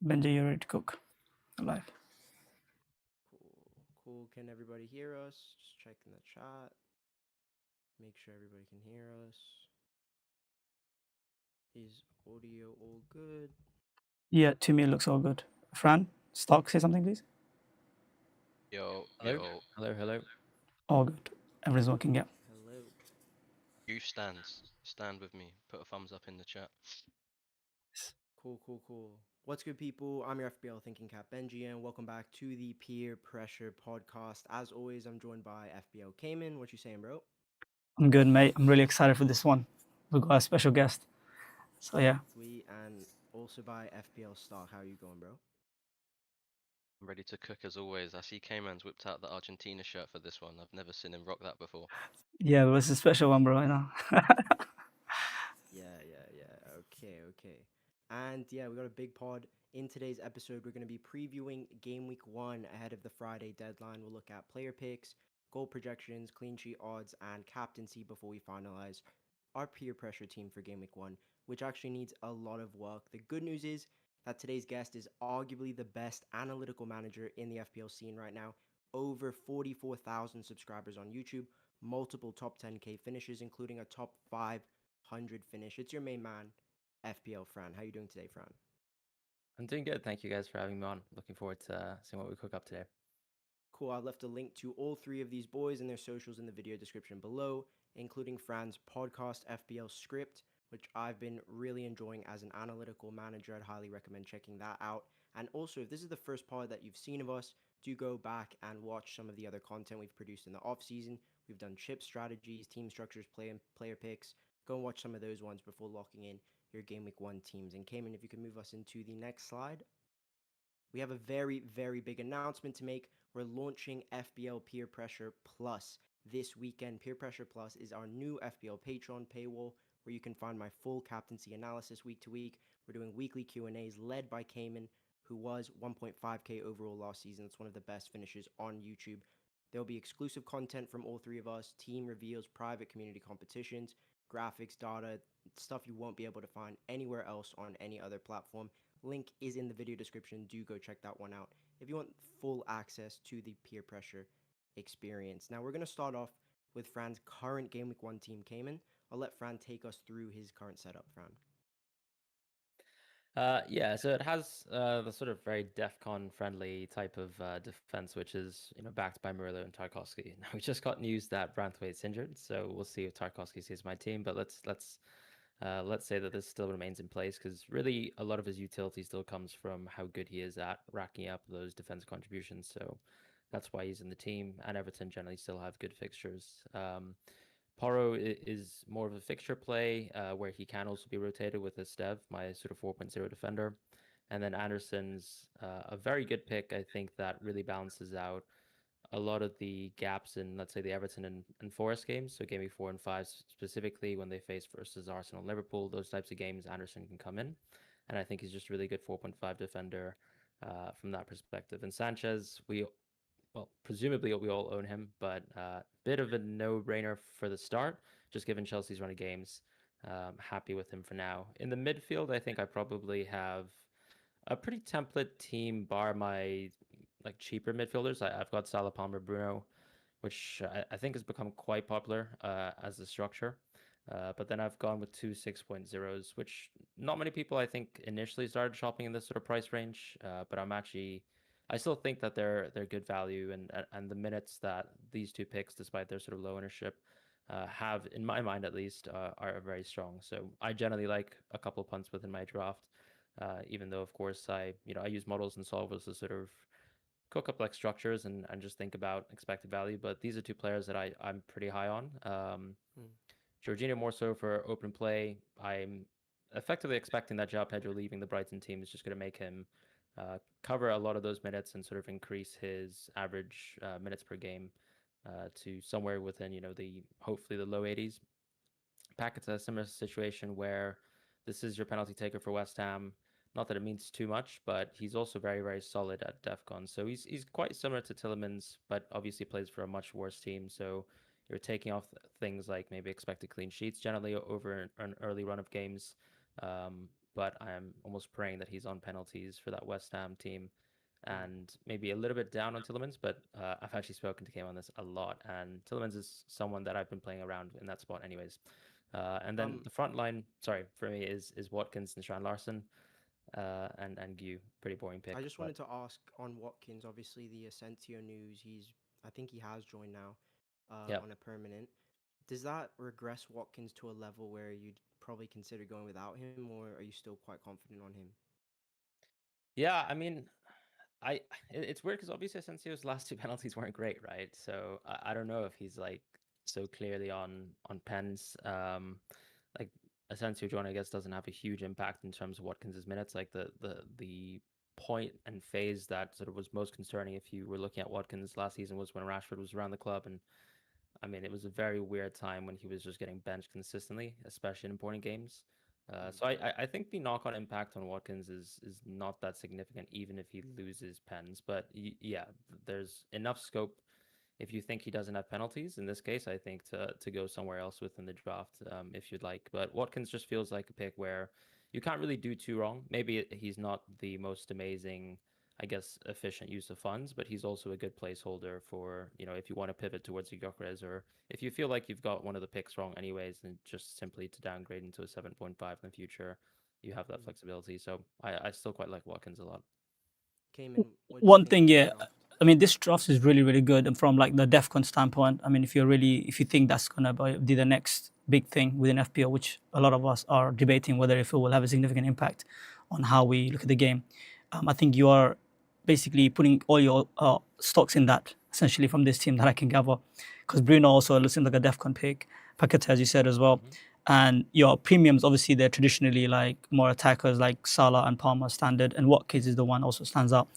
Benji, you're ready to cook. Live. Cool. Can everybody hear us? Just checking the chat. Make sure everybody can hear us. Is audio all good? Yeah, to me it looks all good. Fran, Stock, say something, please. Yo, Hello, yo, hello, hello. All good. Everything's working, yeah. Hello. you stands. Stand with me. Put a thumbs up in the chat. Cool. What's good, people? I'm your FPL Thinking Cap Benji, and welcome back to the Peer Pressure Podcast. As always, I'm joined by FPL Kayman. What you saying, bro? I'm good, mate. I'm really excited for this one. We've got a special guest. So yeah, Sweet. And also by FPL Stock. How are you going, bro? I'm ready to cook as always. I see Kayman's whipped out the Argentina shirt for this one. I've never seen him rock that before. yeah, it was a special one, bro. I know. Yeah. Okay. And yeah, we got a big pod. In today's episode, we're going to be previewing Game Week 1 ahead of the Friday deadline. We'll look at player picks, goal projections, clean sheet odds, and captaincy before we finalize our peer pressure team for Game Week 1, which actually needs a lot of work. The good news is that today's guest is arguably the best analytical manager in the FPL scene right now. Over 44,000 subscribers on YouTube, multiple top 10K finishes, including a top 500 finish. It's your main man, FPL Fran. How you doing today, Fran? I'm doing good. Thank you guys for having me on. Looking forward to seeing what we cook up today. Cool. I've left a link to all three of these boys and their socials in the video description below, including Fran's podcast, FPL Script, which I've been really enjoying as an analytical manager. I'd highly recommend checking that out. And also, if this is the first pod that you've seen of us, do go back and watch some of the other content we've produced in the off season. We've done chip strategies, team structures, player picks. Go and watch some of those ones before locking in your Game Week 1 teams. And Cayman, if you can move us into the next slide. We have a very big announcement to make. We're launching FBL Peer Pressure Plus this weekend. Peer Pressure Plus is our new FBL Patreon paywall where you can find my full captaincy analysis week to week. We're doing weekly Q&As led by Kayman, who was 1.5k overall last season. It's one of the best finishes on YouTube. There'll be exclusive content from all three of us, team reveals, private community competitions, graphics, data, stuff you won't be able to find anywhere else on any other platform. Link is in the video description. Do go check that one out if you want full access to the peer pressure experience. Now, we're going to start off with Fran's current Game Week 1 team, Cayman. I'll let Fran take us through his current setup, Fran. Yeah, so it has the sort of very DEFCON friendly type of defense, which is backed by Murillo and Tarkovsky. Now we just got news that Branthwaite's injured, so we'll see if Tarkovsky stays my team. But let's say that this still remains in place because really a lot of his utility still comes from how good he is at racking up those defense contributions. So that's why he's in the team, and Everton generally still have good fixtures. Porro is more of a fixture play where he can also be rotated with Estev, my sort of 4.0 defender. And then Anderson's a very good pick, I think, that really balances out a lot of the gaps in, let's say, the Everton and Forest games. So game week 4 and 5 specifically when they face versus Arsenal and Liverpool, those types of games, Anderson can come in. And I think he's just a really good 4.5 defender from that perspective. And Sanchez, presumably we all own him, but bit of a no-brainer for the start, just given Chelsea's run of games. Happy with him for now. In the midfield, I think I probably have a pretty template team, bar my cheaper midfielders. I've got Salah, Palmer, Bruno, which I think has become quite popular as a structure. But then I've gone with two 6.0s, which not many people I think initially started shopping in this sort of price range. But I still think that they're good value, and the minutes that these two picks, despite their sort of low ownership, have in my mind at least, are very strong. So I generally like a couple of punts within my draft, even though of course I use models and solvers to sort of cook up like structures and just think about expected value. But these are two players that I'm pretty high on. Hmm. Jorginho more so for open play. I'm effectively expecting that João Pedro leaving the Brighton team is just going to make him cover a lot of those minutes and sort of increase his average minutes per game to somewhere within the hopefully the low 80s. Packett's a similar situation where this is your penalty taker for West Ham. Not that it means too much, but he's also very solid at DEFCON. So he's quite similar to Tillemans, but obviously plays for a much worse team. So you're taking off things like maybe expected clean sheets generally over an early run of games. but I'm almost praying that he's on penalties for that West Ham team, and maybe a little bit down on Tillemans. But I've actually spoken to Kayman on this a lot, and Tillemans is someone that I've been playing around in that spot, anyways. And then Um, the front line, sorry, for me is Watkins and Strand Larson, and Gu. Pretty boring I pick, just but wanted to ask on Watkins. Obviously, the Asensio news. I think he has joined now, yeah. on a permanent. Does that regress Watkins to a level where you'd probably consider going without him, or are you still quite confident on him? Yeah, I mean, it's weird because obviously Asensio's last two penalties weren't great, right? So I don't know if he's like so clearly on pens. Like Asensio John, I guess, doesn't have a huge impact in terms of Watkins's minutes. Like the point and phase that sort of was most concerning if you were looking at Watkins last season was when Rashford was around the club, and I mean, it was a very weird time when he was just getting benched consistently, especially in important games. So I think the knock-on impact on Watkins is not that significant, even if he loses pens. But yeah, there's enough scope if you think he doesn't have penalties. In this case, I think to go somewhere else within the draft, if you'd like. But Watkins just feels like a pick where you can't really do too wrong. Maybe he's not the most amazing, I guess, efficient use of funds, but he's also a good placeholder for, if you want to pivot towards Gyökeres, or if you feel like you've got one of the picks wrong anyways, and just simply to downgrade into a 7.5 in the future, you have that Mhm. flexibility. So I still quite like Watkins a lot. Cayman, what do you One think thing, of the yeah, draft? I mean, this draft is really, really good. And from like the DEFCON standpoint, I mean, if you think that's gonna be the next big thing within FPL, which a lot of us are debating whether if it will have a significant impact on how we look at the game, I think you are basically putting all your stocks in that essentially from this team that I can gather, because Bruno also looks like a DEFCON pick, Paqueta as you said as well, Mm-hmm. and your premiums obviously they're traditionally like more attackers like Salah and Palmer standard, and Watkins is the one also stands out.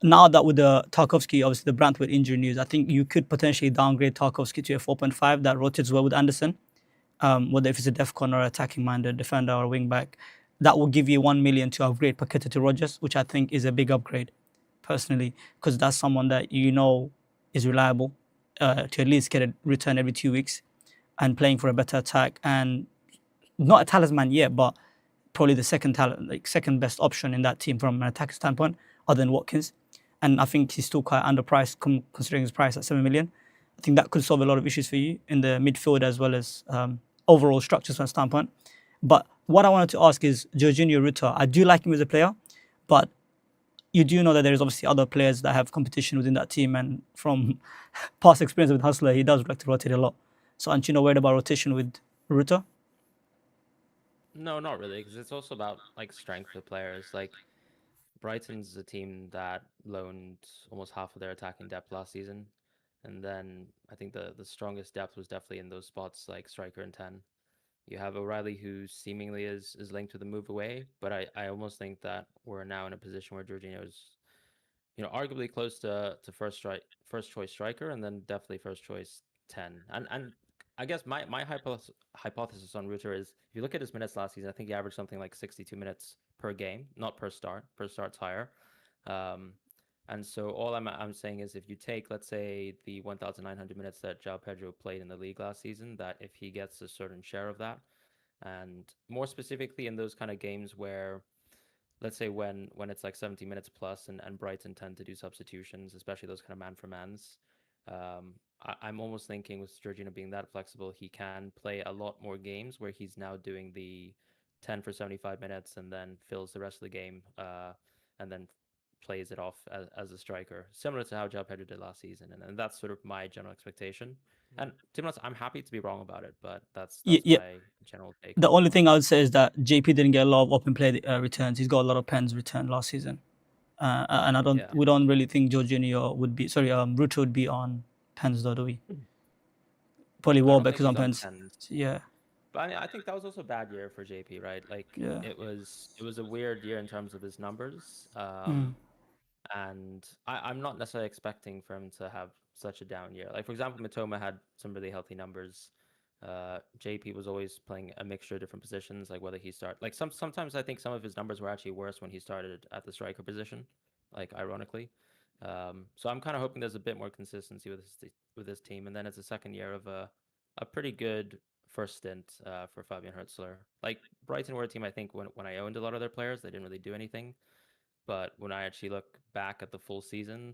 Now that with the Tarkovsky, obviously the Brantwood injury news, I think you could potentially downgrade Tarkovsky to a 4.5 that rotates well with Anderson. Whether if it's a DEFCON or attacking minded defender or wing back, that will give you 1 million to upgrade Paqueta to Rogers, which I think is a big upgrade personally, because that's someone that is reliable to at least get a return every 2 weeks and playing for a better attack, and not a talisman yet, but probably the second talent, like second best option in that team from an attack standpoint, other than Watkins. And I think he's still quite underpriced considering his price at 7 million. I think that could solve a lot of issues for you in the midfield as well as overall structures from a standpoint. But what I wanted to ask is Jorginho Rutter. I do like him as a player, but you do know that there is obviously other players that have competition within that team, and from past experience with Hustler, he does like to rotate a lot. So aren't you not worried about rotation with Rutter? No, not really, because it's also about like strength of players. Like Brighton's a team that loaned almost half of their attacking depth last season, and then I think the strongest depth was definitely in those spots like striker and 10. You have O'Reilly, who seemingly is linked to the move away, but I almost think that we're now in a position where Jorginho is, arguably close to first choice striker, and then definitely first choice 10. And I guess my hypothesis on Ruter is if you look at his minutes last season, I think he averaged something like 62 minutes per game, not per start. Per start's higher. Um, and so all I'm saying is if you take, let's say, the 1,900 minutes that João Pedro played in the league last season, that if he gets a certain share of that, and more specifically in those kind of games where, let's say, when it's like 70 minutes plus, and Brighton tend to do substitutions, especially those kind of man for mans. I'm almost thinking with Jorginho being that flexible, he can play a lot more games where he's now doing the 10 for 75 minutes and then fills the rest of the game, and then plays it off as a striker, similar to how João Pedro did last season. And that's sort of my general expectation. And to be honest, I'm happy to be wrong about it, but that's Yeah, my general take the on only thing on I would say is that JP didn't get a lot of open play returns. He's got a lot of pens returned last season, and yeah. we don't really think Jorginho would be Ruto would be on pens though, do we? Probably I don't Warbeck think is on he's on pens. pens. Yeah, But I mean, I think that was also a bad year for JP, right? Like yeah. it was a weird year in terms of his numbers. Mm. And I'm not necessarily expecting for him to have such a down year. Like for example, Matoma had some really healthy numbers. JP was always playing a mixture of different positions, like whether he start like sometimes I think some of his numbers were actually worse when he started at the striker position, like ironically. So I'm kind of hoping there's a bit more consistency with this team, and then it's a second year of a pretty good first stint for Fabian Hertzler. Like Brighton were a team I think when I owned a lot of their players, they didn't really do anything. But when I actually look back at the full season,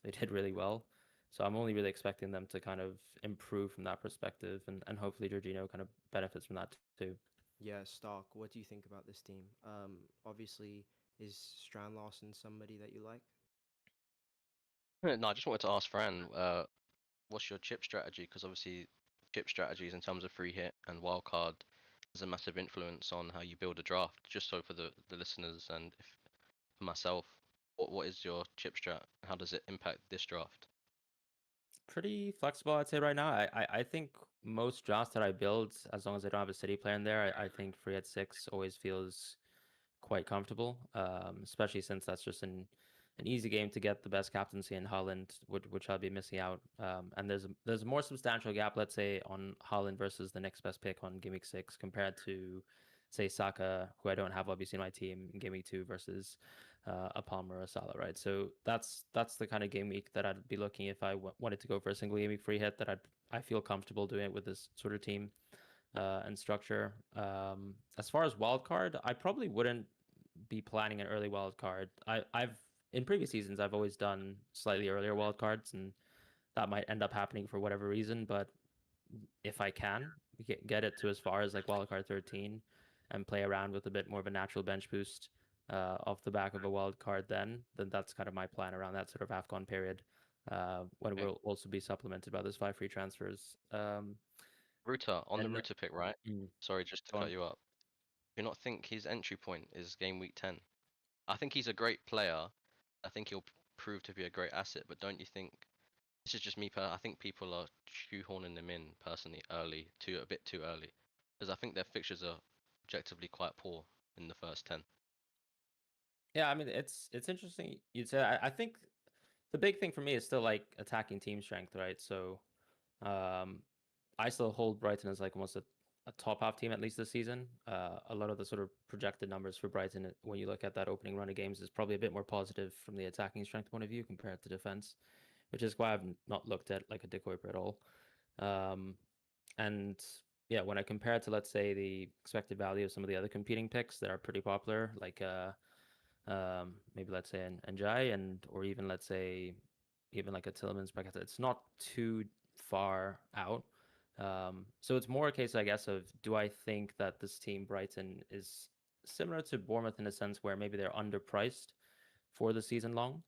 they did really well. So I'm only really expecting them to kind of improve from that perspective, and hopefully Jorginho kind of benefits from that too. Yeah, Stark, what do you think about this team? Obviously, is Strand Larson somebody that you like? No, I just wanted to ask Fran, what's your chip strategy? Because obviously, chip strategies in terms of free hit and wildcard has a massive influence on how you build a draft. Just so for the listeners and if, for myself, what is your chip strat? How does it impact this draft? Pretty flexible, I'd say right now. I think most drafts that I build, as long as I don't have a city player in there, I think free at six always feels quite comfortable, especially since that's just an easy game to get the best captaincy in Holland, which I'll be missing out. And there's a more substantial gap, let's say, on Holland versus the next best pick on Game Week 6 compared to, say, Saka, who I don't have obviously in my team in Game Week 2 versus a Palmer or a Salah, right? So that's the kind of game week that I'd be looking if I wanted to go for a single game week free hit that I feel comfortable doing it with this sort of team and structure. As far as wild card, I probably wouldn't be planning an early wild card. I've in previous seasons I've always done slightly earlier wild cards, and that might end up happening for whatever reason. But if I can get it to as far as like wild card 13 and play around with a bit more of a natural bench boost off the back of a wild card, then that's kind of my plan around that sort of AFCON period. When Okay. we'll also be supplemented by those 5 free transfers. Ruta, on the And Ruta pick, right? mm, Sorry, just to go cut on. you up. Do you not think his entry point is game week 10? I think he's a great player. I think he'll prove to be a great asset, but don't you think this is just me? I think people are shoehorning him in personally early, too a bit too early, because I think their fixtures are objectively quite poor in the first 10. Yeah, I mean it's interesting. You'd say I think the big thing for me is still like attacking team strength, right? So um, I still hold Brighton as like almost a top half team at least this season. A lot of the sort of projected numbers for Brighton when you look at that opening run of games is probably a bit more positive from the attacking strength point of view compared to defense, which is why I've not looked at like a De Kuyper at all. Um, and yeah, when I compare it to let's say the expected value of some of the other competing picks that are pretty popular, like maybe let's say an Njai and or even let's say even like a Tillman's bracket. It's not too far out. So it's more a case, I guess, of do I think that this team Brighton is similar to Bournemouth in a sense where maybe they're underpriced for the season long.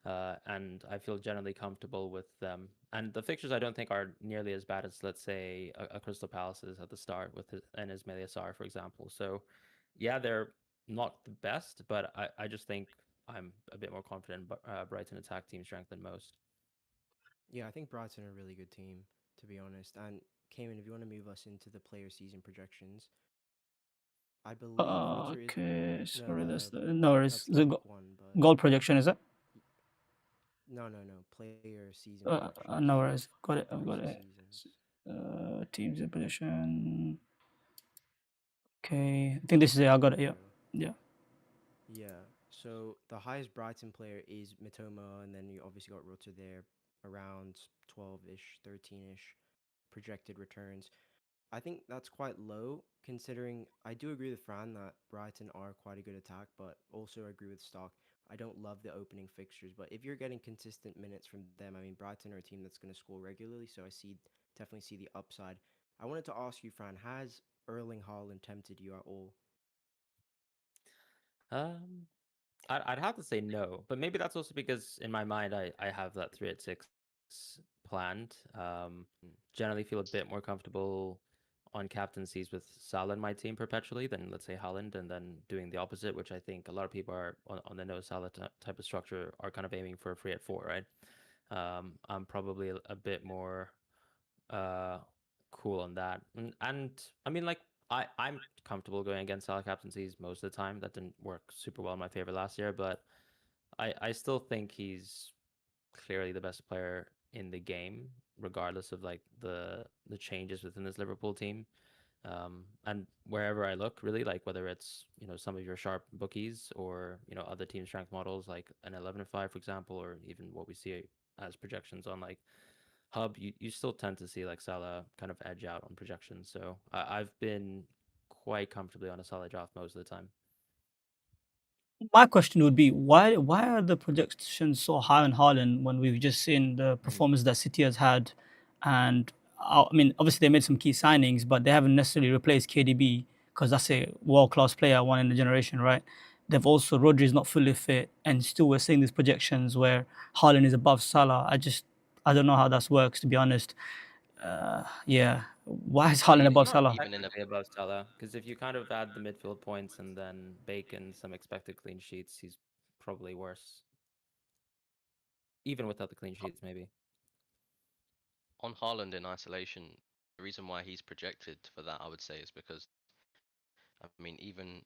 And I feel generally comfortable with them. And the fixtures I don't think are nearly as bad as, let's say, a Crystal Palace is at the start with and Ismail Assar, for example. So, yeah, they're not the best, but I just think I'm a bit more confident in Brighton attack team strength than most. Yeah, I think Brighton are a really good team, to be honest. And Kayman, if you want to move us into the player season projections, I believe Rutter is Okay, no sorry, no worries. that's game week one, but Goal projection, is it? y- no player season No projections worries. Got it. I've got versus it. seasons. Teams in position. Okay, I think this is it. I got There it. we Yeah, go. yeah. Yeah. So the highest Brighton player is Mitoma, and then you obviously got Rutter there around 12-ish, 13-ish projected returns. I think that's quite low considering I do agree with Fran that Brighton are quite a good attack, but also agree with Stock. I don't love the opening fixtures, but if you're getting consistent minutes from them, I mean Brighton are a team that's going to score regularly, so I see definitely see the upside. I wanted to ask you, Fran, has Erling Haaland tempted you at all? Um, I'd have to say no, but maybe that's also because in my mind I have that 3 at 6 planned. Mm. Generally feel a bit more comfortable on captaincies with Salah in my team perpetually than let's say Haaland, and then doing the opposite, which I think a lot of people are on the no Salah type of structure are kind of aiming for a 3 at 4, right? I'm probably a bit more uh cool on that, and I mean like I'm comfortable going against Salah captaincies most of the time. That didn't work super well in my favor last year, but I still think he's clearly the best player in the game, regardless of like the changes within this Liverpool team. And wherever I look, really, like whether it's some of your sharp bookies or other team strength models like an 11 and 5, for example, or even what we see as projections on like hub, you still tend to see like Salah kind of edge out on projections. So I've been quite comfortably on a Salah draft most of the time. My question would be why are the projections so high on Haaland when we've just seen the Mm. performance that City has had, and I mean obviously they made some key signings, but they haven't necessarily replaced KDB because that's a world class player, one in a generation, right? They've also Rodri's not fully fit, and still we're seeing these projections where Haaland is above Salah. I don't know how that works to be honest. Yeah, why is Haaland He's above not Salah? Even in a technically above Salah because if you kind of add the midfield points and then bake in some expected clean sheets, he's probably worse, even without the clean sheets, maybe. on Haaland in isolation, the reason why he's projected for that, I would say, is because I mean, even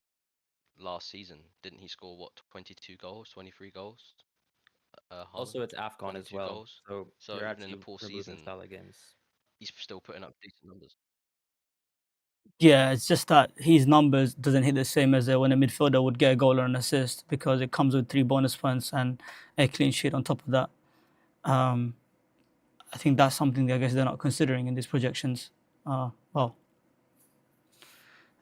last season, didn't he score what 22 goals, 23 goals? Also, Haaland, it's AFCON as 22 well, goals. so So you're even in the actually poor removing season, Salah games. he's still putting up decent numbers. Yeah, it's just that his numbers doesn't hit the same as when a midfielder would get a goal or an assist because it comes with 3 bonus points and a clean sheet on top of that. Um, I think that's something that I guess they're not considering in these projections. Well,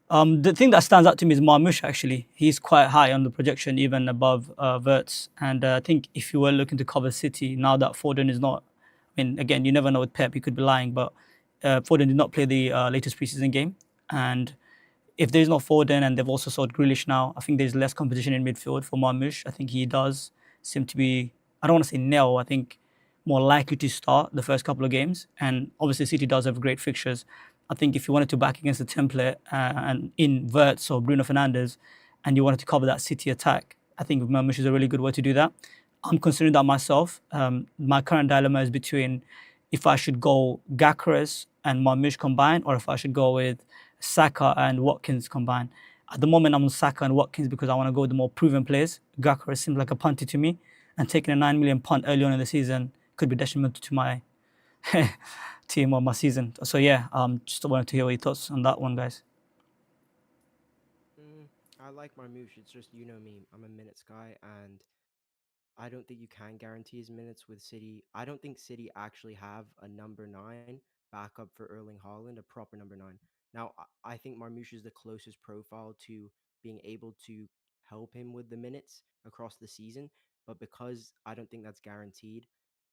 the thing that stands out to me is Marmoush. Actually, he's quite high on the projection, even above Verts. And I think if you were looking to cover City now that Foden is not, I mean, again, you never know with Pep. He could be lying, but Foden did not play the latest preseason game, and if there's no Foden and they've also sold Grealish now, I think there's less competition in midfield for Marmoush. I think he does seem to be, I don't want to say nil, I think more likely to start the first couple of games. And obviously, City does have great fixtures. I think if you wanted to back against the template and in Verts or Bruno Fernandes and you wanted to cover that City attack, I think Marmoush is a really good way to do that. I'm considering that myself. My current dilemma is between if I should go Gakres and Marmoush combined or if I should go with Saka and Watkins combined. At the moment, I'm on Saka and Watkins because I want to go with the more proven players. Gakres seems like a punty to me, and taking a 9 million punt early on in the season could be detrimental to my team or my season. So yeah, just wanted to hear your thoughts on that one, guys. Mm, I like Marmoush. It's just you know me. I'm a minutes guy, and I don't think you can guarantee his minutes with City. I don't think City actually have a number nine backup for Erling Haaland, a proper number nine. Now, I think Marmoush is the closest profile to being able to help him with the minutes across the season. But because I don't think that's guaranteed,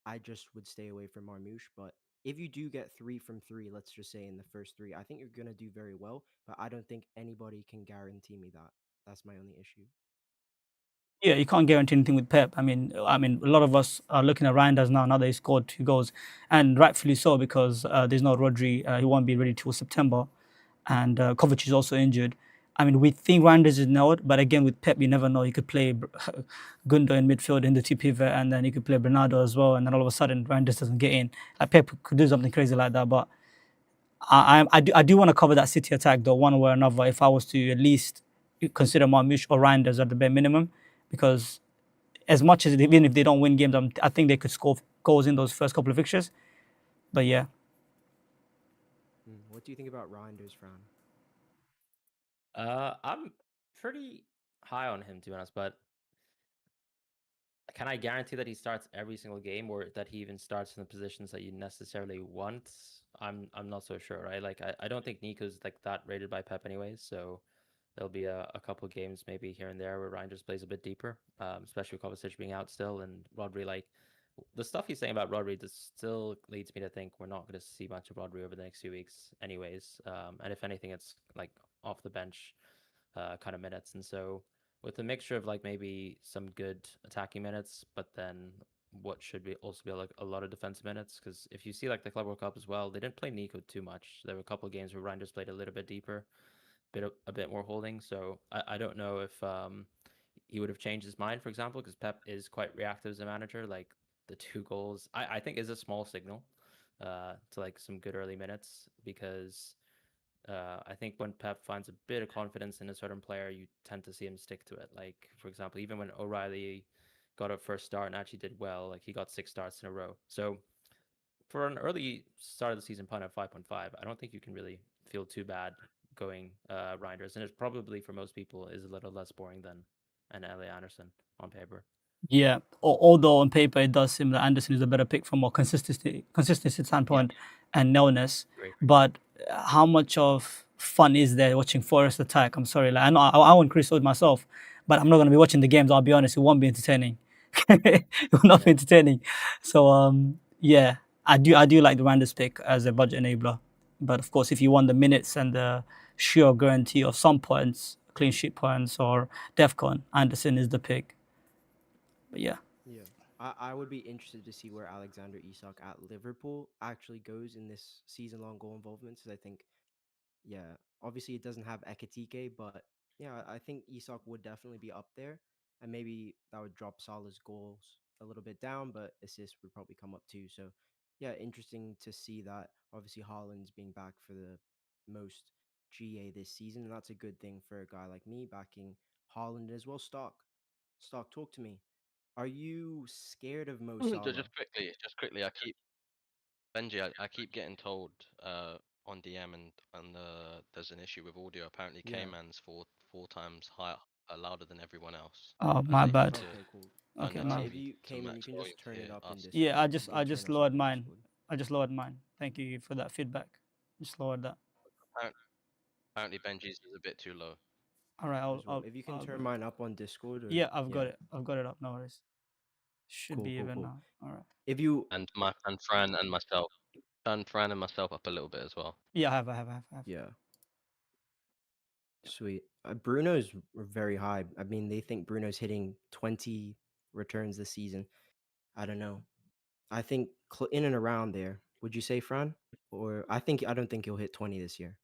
I just would stay away from Marmoush. But if you do get 3 from 3, let's just say in the first three, I think you're going to do very well. But I don't think anybody can guarantee me that. That's my only issue. Yeah, you can't guarantee anything with Pep. I mean, a lot of us are looking at Reinders now. Now that he scored 2 goals, and rightfully so because there's no Rodri. He won't be ready till September, and Kovac is also injured. I mean, we think Reinders is nailed, but again, with Pep, you never know. He could play Gundo in midfield in the two pivot, and then he could play Bernardo as well, and then all of a sudden Reinders doesn't get in. Like Pep could do something crazy like that, but I do want to cover that City attack though, one way or another. If I was to at least consider Marmoush or Reinders at the bare minimum, because as much as even if they don't win games, I think they could score goals in those first couple of fixtures. But yeah, What do you think about Reinders, Fran? I'm pretty high on him to be honest, but can I guarantee that he starts every single game or that he even starts in the positions that you necessarily want? I'm not so sure, right? Like I don't think Nico's like that rated by Pep anyways, so there'll be a couple games maybe here and there where Ryan just plays a bit deeper, especially with Kovacic being out still and Rodri like the stuff he's saying about Rodri just still leads me to think we're not going to see much of Rodri over the next few weeks anyways. And if anything, it's like off the bench kind of minutes. And so with a mixture of like maybe some good attacking minutes, but then what should be also be like a lot of defensive minutes. Because if you see like the Club World Cup as well, they didn't play Nico too much. There were a couple of games where Ryan just played a little bit deeper, a bit more holding. So I don't know if he would have changed his mind, for example, because Pep is quite reactive as a manager. Like the 2 goals, I think is a small signal to like some good early minutes because I think when Pep finds a bit of confidence in a certain player, you tend to see him stick to it. Like, for example, even when O'Reilly got a first start and actually did well, like he got 6 starts in a row. So for an early start of the season punt at 5.5, I don't think you can really feel too bad going Reinders. And it's probably for most people is a little less boring than an Ellie Anderson on paper. Yeah, although on paper it does seem that Anderson is a better pick from a consistency standpoint and newness. Great. But how much of fun is there watching Forest attack? I'm sorry, like I know I want Chris Wood myself, but I'm not going to be watching the games. I'll be honest, it won't be entertaining. It will not be Yeah. entertaining. So yeah, I do like the Randers pick as a budget enabler. But of course, if you want the minutes and the sure guarantee of some points, clean sheet points or DEFCON, Anderson is the pick. But yeah. Yeah. I would be interested to see where Alexander Isak at Liverpool actually goes in this season long goal involvement. Because I think, yeah, obviously it doesn't have Ekatike, but yeah, I think Isak would definitely be up there. And maybe that would drop Salah's goals a little bit down, but assists would probably come up too. So, yeah, interesting to see that. Obviously, Haaland's being back for the most GA this season. And that's a good thing for a guy like me backing Haaland as well. Stock, talk to me. Are you scared of Mo Salah? Just quickly, I keep Benji. I keep getting told on DM and there's an issue with audio. Apparently, Yeah. Kayman's four times higher louder than everyone else. Oh, my They need bad. to Okay, cool. turn Okay, their Yeah, my. if TV you to Cayman, you max can volume just turn to it hear up in us. Yeah, I Discord. just You I can turn just us up lowered in mine. Discord. I just lowered mine. Thank you for that feedback. Just lowered that. Apparently, Benji's is a bit too low. All right, As well. If you can turn mine up on Discord or yeah, I've yeah. got it. I've got it up. No worries. Should Cool, be cool, even cool. now. All right. If you And Fran and myself, turn Fran and myself up a little bit as well. Yeah, I have. yeah, sweet. Bruno's very high. I mean, they think Bruno's hitting 20 returns this season. I don't know. I think in and around there. Would you say, Fran? Or I don't think he'll hit 20 this year,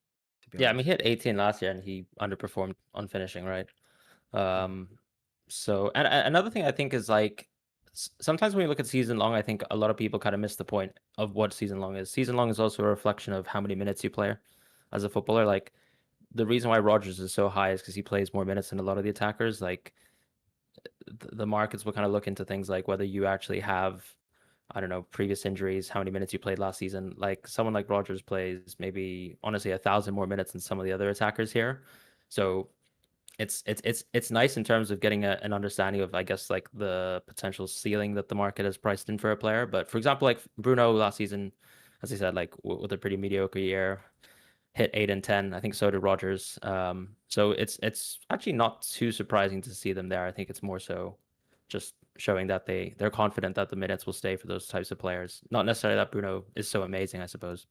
to be Yeah, I mean, honest. he hit 18 last year and he underperformed on finishing, right? Yeah. So, and another thing I think is like sometimes when you look at season long, I think a lot of people kind of miss the point of what season long is. Season long is also a reflection of how many minutes you play as a footballer. Like the reason why Rogers is so high is because he plays more minutes than a lot of the attackers. Like the markets will kind of look into things like whether you actually have, I don't know, previous injuries, how many minutes you played last season. Like someone like Rogers plays maybe honestly 1,000 more minutes than some of the other attackers here. So it's nice in terms of getting an understanding of, I guess, like the potential ceiling that the market has priced in for a player. But for example, like Bruno last season, as I said, like with a pretty mediocre year, hit 8 and 10. I think so did Rogers. So it's actually not too surprising to see them there. I think it's more so just showing that they're confident that the minutes will stay for those types of players. Not necessarily that Bruno is so amazing, I suppose.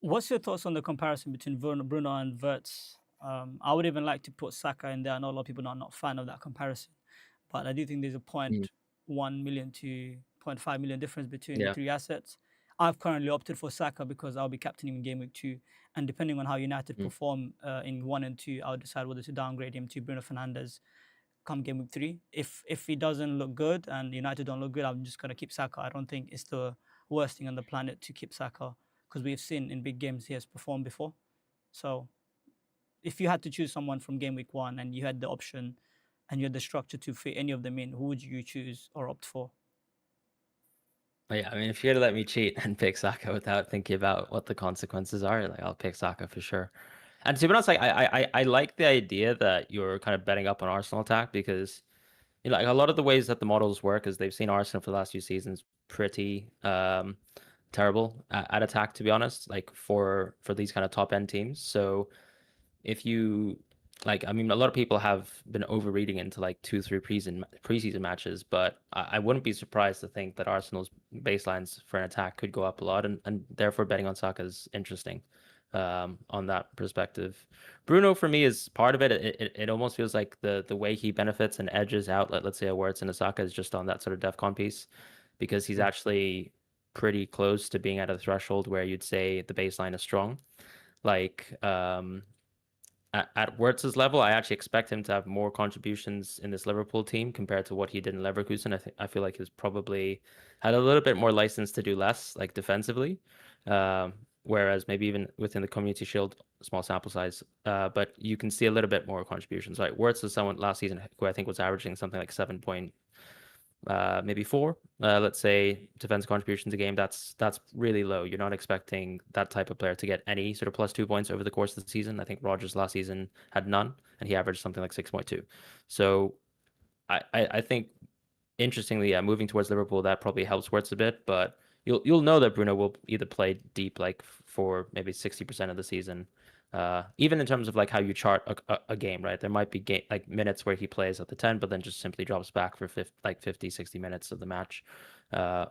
What's your thoughts on the comparison between Bruno and Verts? I would even like to put Saka in there. I know a lot of people are not fan of that comparison, but I do think there's a Mm. 0.1 million to 0.5 million difference between the Yeah. three assets. I've currently opted for Saka because I'll be captaining in Game Week 2. And depending on how United Mm. perform in 1 and 2, I'll decide whether to downgrade him to Bruno Fernandes come Game Week 3. If he doesn't look good and United don't look good, I'm just going to keep Saka. I don't think it's the worst thing on the planet to keep Saka because we've seen in big games he has performed before. So if you had to choose someone from Game Week 1 and you had the option and you had the structure to fit any of them in, who would you choose or opt for? But yeah, I mean, if you're gonna let me cheat and pick Saka without thinking about what the consequences are, like I'll pick Saka for sure. And to be honest, like I like the idea that you're kind of betting up on Arsenal attack because you know, like a lot of the ways that the models work is they've seen Arsenal for the last few seasons pretty terrible at attack, to be honest, like for these kind of top end teams. So if you like, I mean, a lot of people have been overreading into like 2, 3 preseason matches, but I wouldn't be surprised to think that Arsenal's baselines for an attack could go up a lot, and therefore betting on Saka is interesting on that perspective. Bruno for me is part of it. It almost feels like the way he benefits and edges out, let's say, a Wirtz and a Saka is just on that sort of DEFCON piece, because he's Mm. actually pretty close to being at a threshold where you'd say the baseline is strong. Like at Wirtz's level, I actually expect him to have more contributions in this Liverpool team compared to what he did in Leverkusen. I feel like he was probably had a little bit more license to do less, like defensively. Um, Whereas maybe even within the Community Shield, small sample size, but you can see a little bit more contributions. Right, Wirtz is someone last season who I think was averaging something like 7 point maybe 4. Let's say defense contributions a game. That's really low. You're not expecting that type of player to get any sort of +2 points over the course of the season. I think Rogers last season had none, and he averaged something like 6.2. So I think interestingly, yeah, moving towards Liverpool, that probably helps Wirtz a bit, but you'll know that Bruno will either play deep like for maybe 60% of the season. Even in terms of like how you chart a game, right? There might be like minutes where he plays at the 10, but then just simply drops back for 50, 60 minutes of the match uh,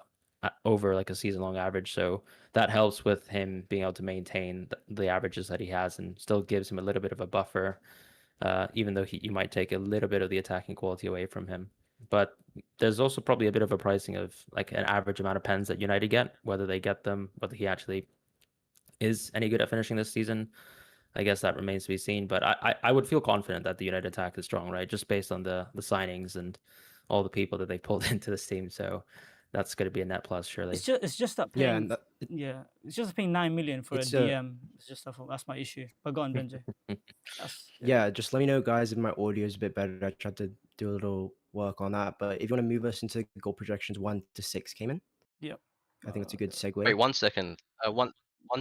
over like a season long average. So that helps with him being able to maintain the averages that he has and still gives him a little bit of a buffer, even though you might take a little bit of the attacking quality away from him. But there's also probably a bit of a pricing of like an average amount of pens that United get, whether they get them, whether he actually is any good at finishing this season. I guess that remains to be seen. But I would feel confident that the United attack is strong, right? Just based on the signings and all the people that they pulled into this team. So that's going to be a net plus, surely. It's just that Yeah, paying, yeah, it's just paying 9 million for a it's a DM. It's just that's my issue. But go on, Benji. That's yeah. Just let me know, guys, if my audio is a bit better. I tried to do a little work on that. But if you want to move us into goal projections 1 to 6, Cayman, Yep. I think it's a good Wait, segue. 1 second.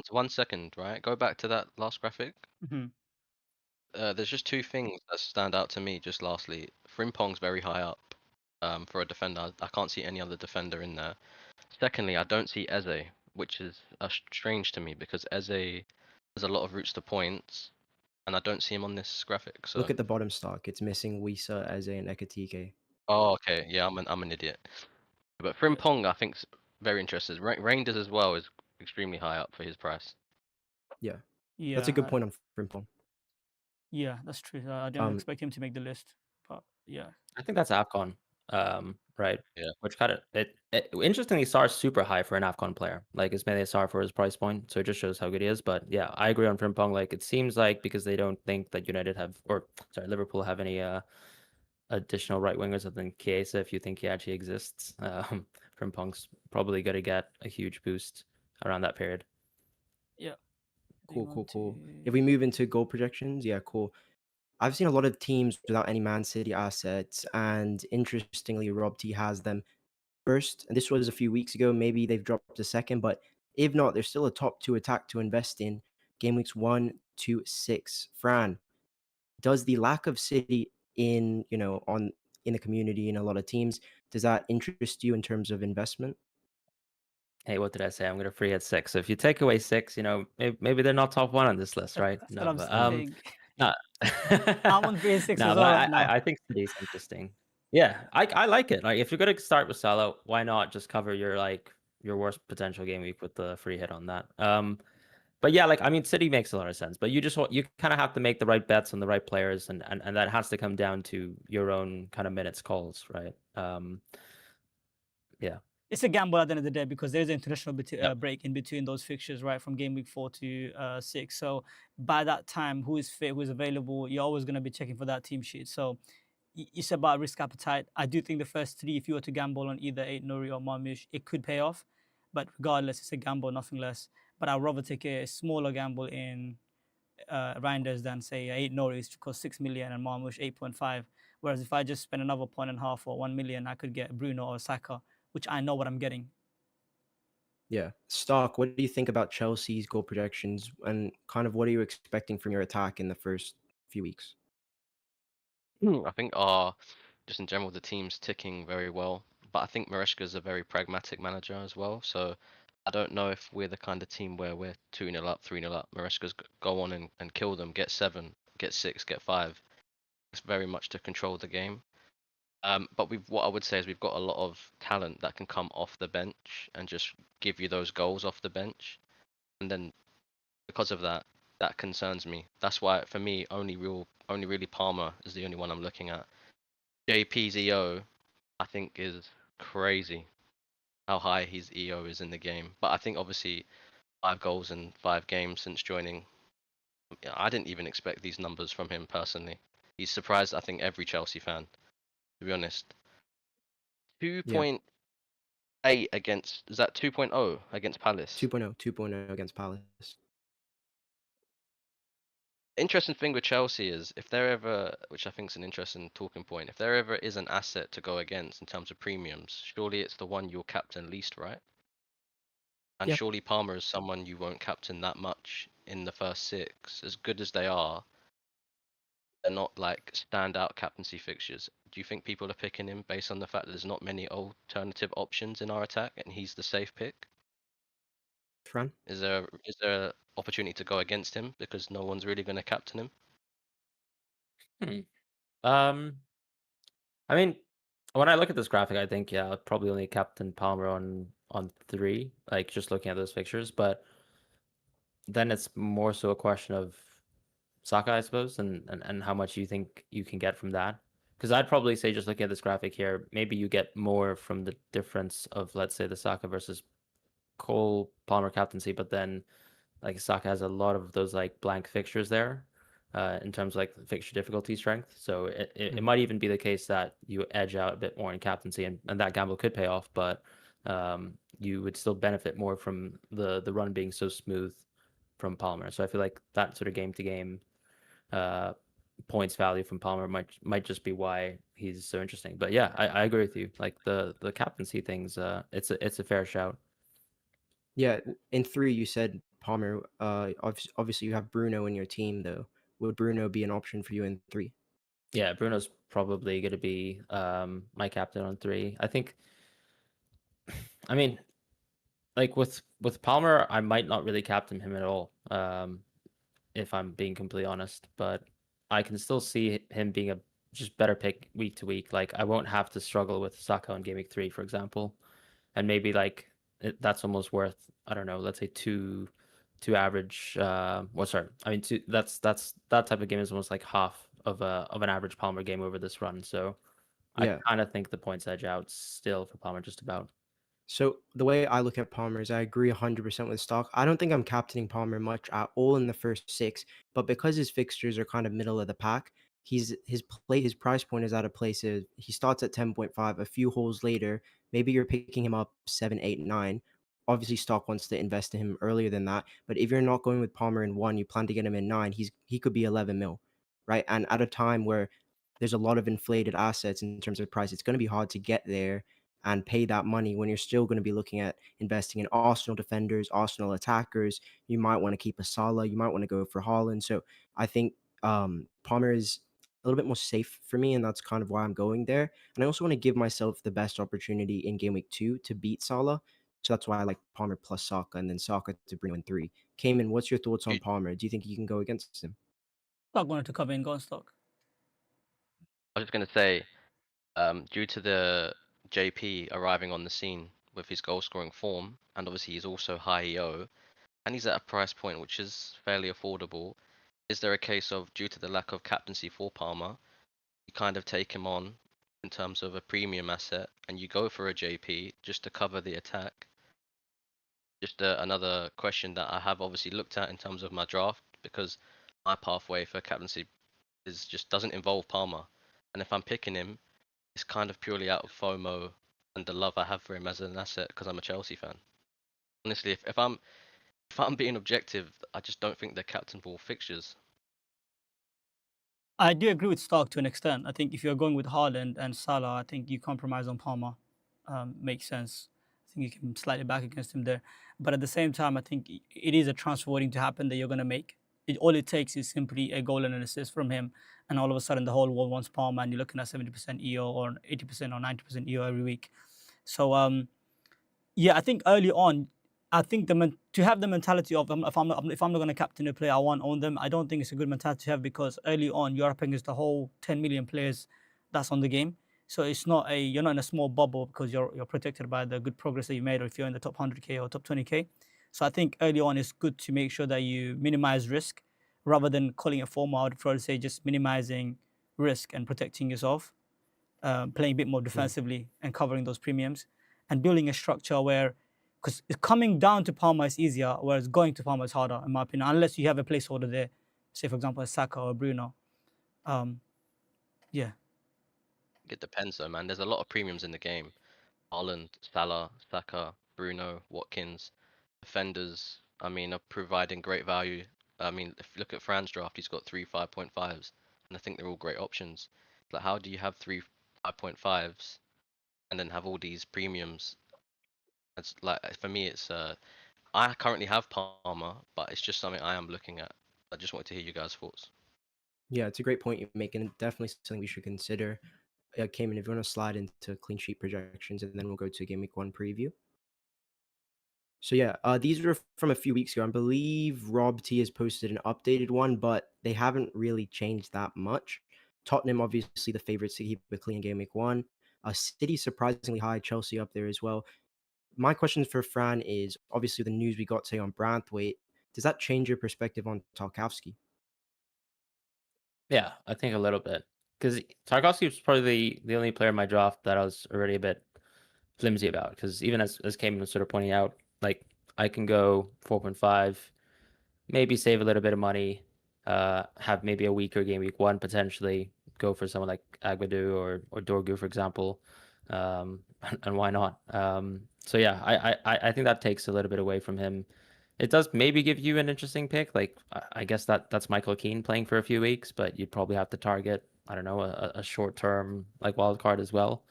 One second, right? Go back to that last graphic. Mhm. There's just two things that stand out to me. Just lastly, Frimpong's very high up. For a defender, I can't see any other defender in there. Secondly, I don't see Eze, which is strange to me because Eze has a lot of routes to points, and I don't see him on this graphic. Look So, at the bottom stock. It's missing Wisa, Eze, and Ekatike. oh, okay, yeah, I'm an idiot. But Yeah. Frimpong, I think's very interested. Reinders as well is extremely high up for his price. Yeah, that's a Yeah. good point on Frimpong. Yeah, that's true. I didn't Um, expect him to make the list, but yeah. I think that's AFCON, right? Yeah. Which kind of interestingly SAR is super high for an AFCON player. Like it's mainly a SAR for his price point, so it just shows how good he is. But yeah, I agree on Frimpong. Like it seems like because they don't think that United have, or sorry, Liverpool have any additional right wingers other than Chiesa, if you think he actually exists, Frimpong's probably going to get a huge boost around that period. Yeah. Do you cool, cool, want cool. to If we move into goal projections, yeah, cool. I've seen a lot of teams without any Man City assets, and interestingly, Rob T has them first. And this was a few weeks ago. Maybe they've dropped a second, but if not, there's still a top 2 attack to invest in. Game weeks 1 to 6. Fran, does the lack of City in on in the community in a lot of teams, does that interest you in terms of investment? Hey, what did I say? I'm going to free at 6. So if you take away 6, maybe they're not top 1 on this list, right? that's what No, I'm but saying. no, I'm on 3 and 6 no, as but well right now. I think City's interesting. Yeah, I like it. Like if you're gonna start with Salah, why not just cover your worst potential game week with the free hit on that? But yeah, like I mean, City makes a lot of sense. But you kind of have to make the right bets on the right players, and that has to come down to your own kind of minutes calls, right? Yeah. It's a gamble at the end of the day because there's an international Yep. break in between those fixtures, right, from game week 4 to 6. So by that time, who is fit, who is available, you're always going to be checking for that team sheet. So it's about risk appetite. I do think the first three, if you were to gamble on either Eight Nuri or Marmoush, it could pay off. But regardless, it's a gamble, nothing less. But I'd rather take a smaller gamble in Reinders than say Eight Nuri, which costs 6 million, and Marmoush 8.5. Whereas if I just spend another point and a half or 1 million, I could get Bruno or Saka, which I know what I'm getting. Yeah. Stock, what do you think about Chelsea's goal projections, and kind of what are you expecting from your attack in the first few weeks? I think just in general the team's ticking very well, but I think Maresca's a very pragmatic manager as well. So I don't know if we're the kind of team where we're 2-0 up, 3-0 up. Maresca's go on and kill them, get 7, get 6, get 5. It's very much to control the game. But what I would say is we've got a lot of talent that can come off the bench and just give you those goals off the bench, and then because of that, that concerns me. That's why for me, only really Palmer is the only one I'm looking at. JP's EO, I think, is crazy how high his EO is in the game. But I think obviously 5 goals in 5 games since joining. I didn't even expect these numbers from him personally. He's surprised, I think, every Chelsea fan, to be honest. Yeah. 2.8 against, is that 2.0 against Palace? 2.0 against Palace. Interesting thing with Chelsea is if there ever, which I think is an interesting talking point, if there ever is an asset to go against in terms of premiums, surely it's the one you'll captain least, right? And Yeah. surely Palmer is someone you won't captain that much in the first six. As good as they are, they're not like standout captaincy fixtures. Do you think people are picking him based on the fact that there's not many alternative options in our attack and he's the safe pick? Fran? Is there opportunity to go against him because no one's really going to captain him? Hmm. I mean, when I look at this graphic, I think yeah, I'll probably only captain Palmer on 3, like just looking at those pictures. But then it's more so a question of Saka, I suppose, and how much you think you can get from that. Because I'd probably say, just looking at this graphic here, maybe you get more from the difference of, let's say, the Saka versus Cole Palmer captaincy, but then like Saka has a lot of those like blank fixtures there, in terms of like fixture difficulty strength. So it might even be the case that you edge out a bit more in captaincy, and that gamble could pay off, but you would still benefit more from the run being so smooth from Palmer. So I feel like that sort of game to game points value from Palmer might just be why he's so interesting. But yeah, I agree with you. Like the captaincy things, it's a fair shout. Yeah, in 3 you said Palmer. Obviously you have Bruno in your team though. Would Bruno be an option for you in 3? Yeah, Bruno's probably going to be my captain on 3. I think. I mean, like with Palmer, I might not really captain him at all. If I'm being completely honest, but I can still see him being a just better pick week to week. Like I won't have to struggle with Saka on game week 3, for example, and maybe like that's almost worth, I don't know, let's say two average. Well, sorry, I mean two. That's that type of game is almost like half of an average Palmer game over this run. So I Yeah. kind of think the points edge out still for Palmer just about. So the way I look at Palmer is I agree 100% with Stock. I don't think I'm captaining Palmer much at all in the first 6, but because his fixtures are kind of middle of the pack, his price point is at a place of he starts at 10.5, a few holes later, maybe you're picking him up 7, 8, 9. Obviously Stock wants to invest in him earlier than that, but if you're not going with Palmer in 1, you plan to get him in 9, he could be 11 mil, right? And at a time where there's a lot of inflated assets in terms of price, it's going to be hard to get there and pay that money when you're still going to be looking at investing in Arsenal defenders, Arsenal attackers. You might want to keep a Salah. You might want to go for Haaland. So I think Palmer is a little bit more safe for me, and that's kind of why I'm going there. And I also want to give myself the best opportunity in game week 2 to beat Salah. So that's why I like Palmer plus Saka and then Saka to bring in 3. Kayman, what's your thoughts on You- Palmer? Do you think you can go against him? Stock wanted to cover in Gone Stock. I was just going to say, due to the JP arriving on the scene with his goal scoring form, and obviously he's also high EO, and he's at a price point which is fairly affordable. Is there a case of, due to the lack of captaincy for Palmer, you kind of take him on in terms of a premium asset and you go for a JP just to cover the attack? Just another question that I have obviously looked at in terms of my draft, because my pathway for captaincy is just doesn't involve Palmer. And if I'm picking him, it's kind of purely out of FOMO and the love I have for him as an asset because I'm a Chelsea fan. Honestly, if I'm being objective, I just don't think they're captainable fixtures. I do agree with Stark to an extent. I think if you're going with Haaland and Salah, I think you compromise on Palmer. Makes sense. I think you can slightly back against him there. But at the same time, I think it is a transfer waiting to happen that you're going to make. All it takes is simply a goal and an assist from him. And all of a sudden, the whole world wants Palmer, and you're looking at 70% EO or 80% or 90% EO every week. So, yeah, I think early on, I think to have the mentality of if I'm not going to captain a player, I want to own them. I don't think it's a good mentality to have because early on you're up against the whole 10 million players that's on the game. So it's not you're not in a small bubble because you're protected by the good progress that you made, or if you're in the top 100k or top 20k. So I think early on it's good to make sure that you minimize risk rather than calling it formal. I would probably say just minimizing risk and protecting yourself, playing a bit more defensively and covering those premiums, and building a structure where, because coming down to Palmer is easier, whereas going to Palmer is harder, in my opinion, unless you have a placeholder there, say for example a Saka or Bruno. Yeah, It depends though, man. There's a lot of premiums in the game. Haaland, Salah, Saka, Bruno, Watkins, defenders. I mean, are providing great value I mean, if you look at Fran's draft, he's got 3 5.5s, and I think they're all great options. Like, how do you have 3 5.5s and then have all these premiums? It's like for me, it's I currently have Palmer, but it's just something I am looking at. I just wanted to hear you guys' thoughts. Yeah, it's a great point you're making. Definitely something we should consider. Kayman, if you want to slide into clean sheet projections, and then we'll go to Game Week 1 preview. So yeah, these were from a few weeks ago. I believe Rob T has posted an updated one, but they haven't really changed that much. Tottenham, obviously the favorites to keep it clean in Game Week 1. City surprisingly high, Chelsea up there as well. My question for Fran is obviously the news we got today on Branthwaite. Does that change your perspective on Tarkowski? Yeah, I think a little bit. Because Tarkovsky was probably the only player in my draft that I was already a bit flimsy about. Because even as Kayman was sort of pointing out, like I can go 4.5, maybe save a little bit of money, have maybe a weaker game week 1 potentially, go for someone like Agbadou or Dorgu, for example. And why not? So yeah, I think that takes a little bit away from him. It does maybe give you an interesting pick. Like I guess that's Michael Keane playing for a few weeks, but you'd probably have to target, I don't know, a short term like wild card as well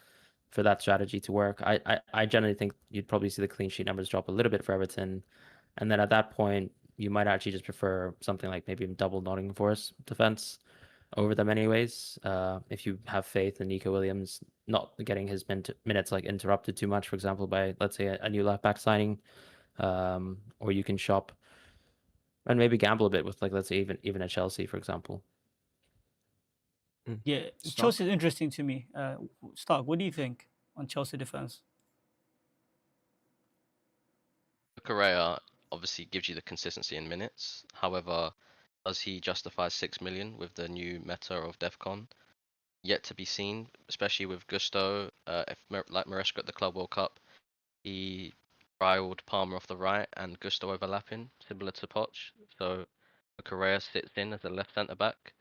for that strategy to work. I generally think you'd probably see the clean sheet numbers drop a little bit for Everton, and then at that point you might actually just prefer something like maybe double Nottingham Forest defense over them anyways. If you have faith in Nico Williams not getting his minutes like interrupted too much, for example, by let's say a new left back signing, or you can shop and maybe gamble a bit with like let's say even a Chelsea, for example. Yeah, Stock? Chelsea is interesting to me. Stark, what do you think on Chelsea defense? Correa obviously gives you the consistency in minutes. However, does he justify 6 million with the new meta of DEFCON? Yet to be seen, especially with Gusto. Like Maresca at the Club World Cup, he trialed Palmer off the right and Gusto overlapping, similar to Poch. So Correa sits in as a left centre back.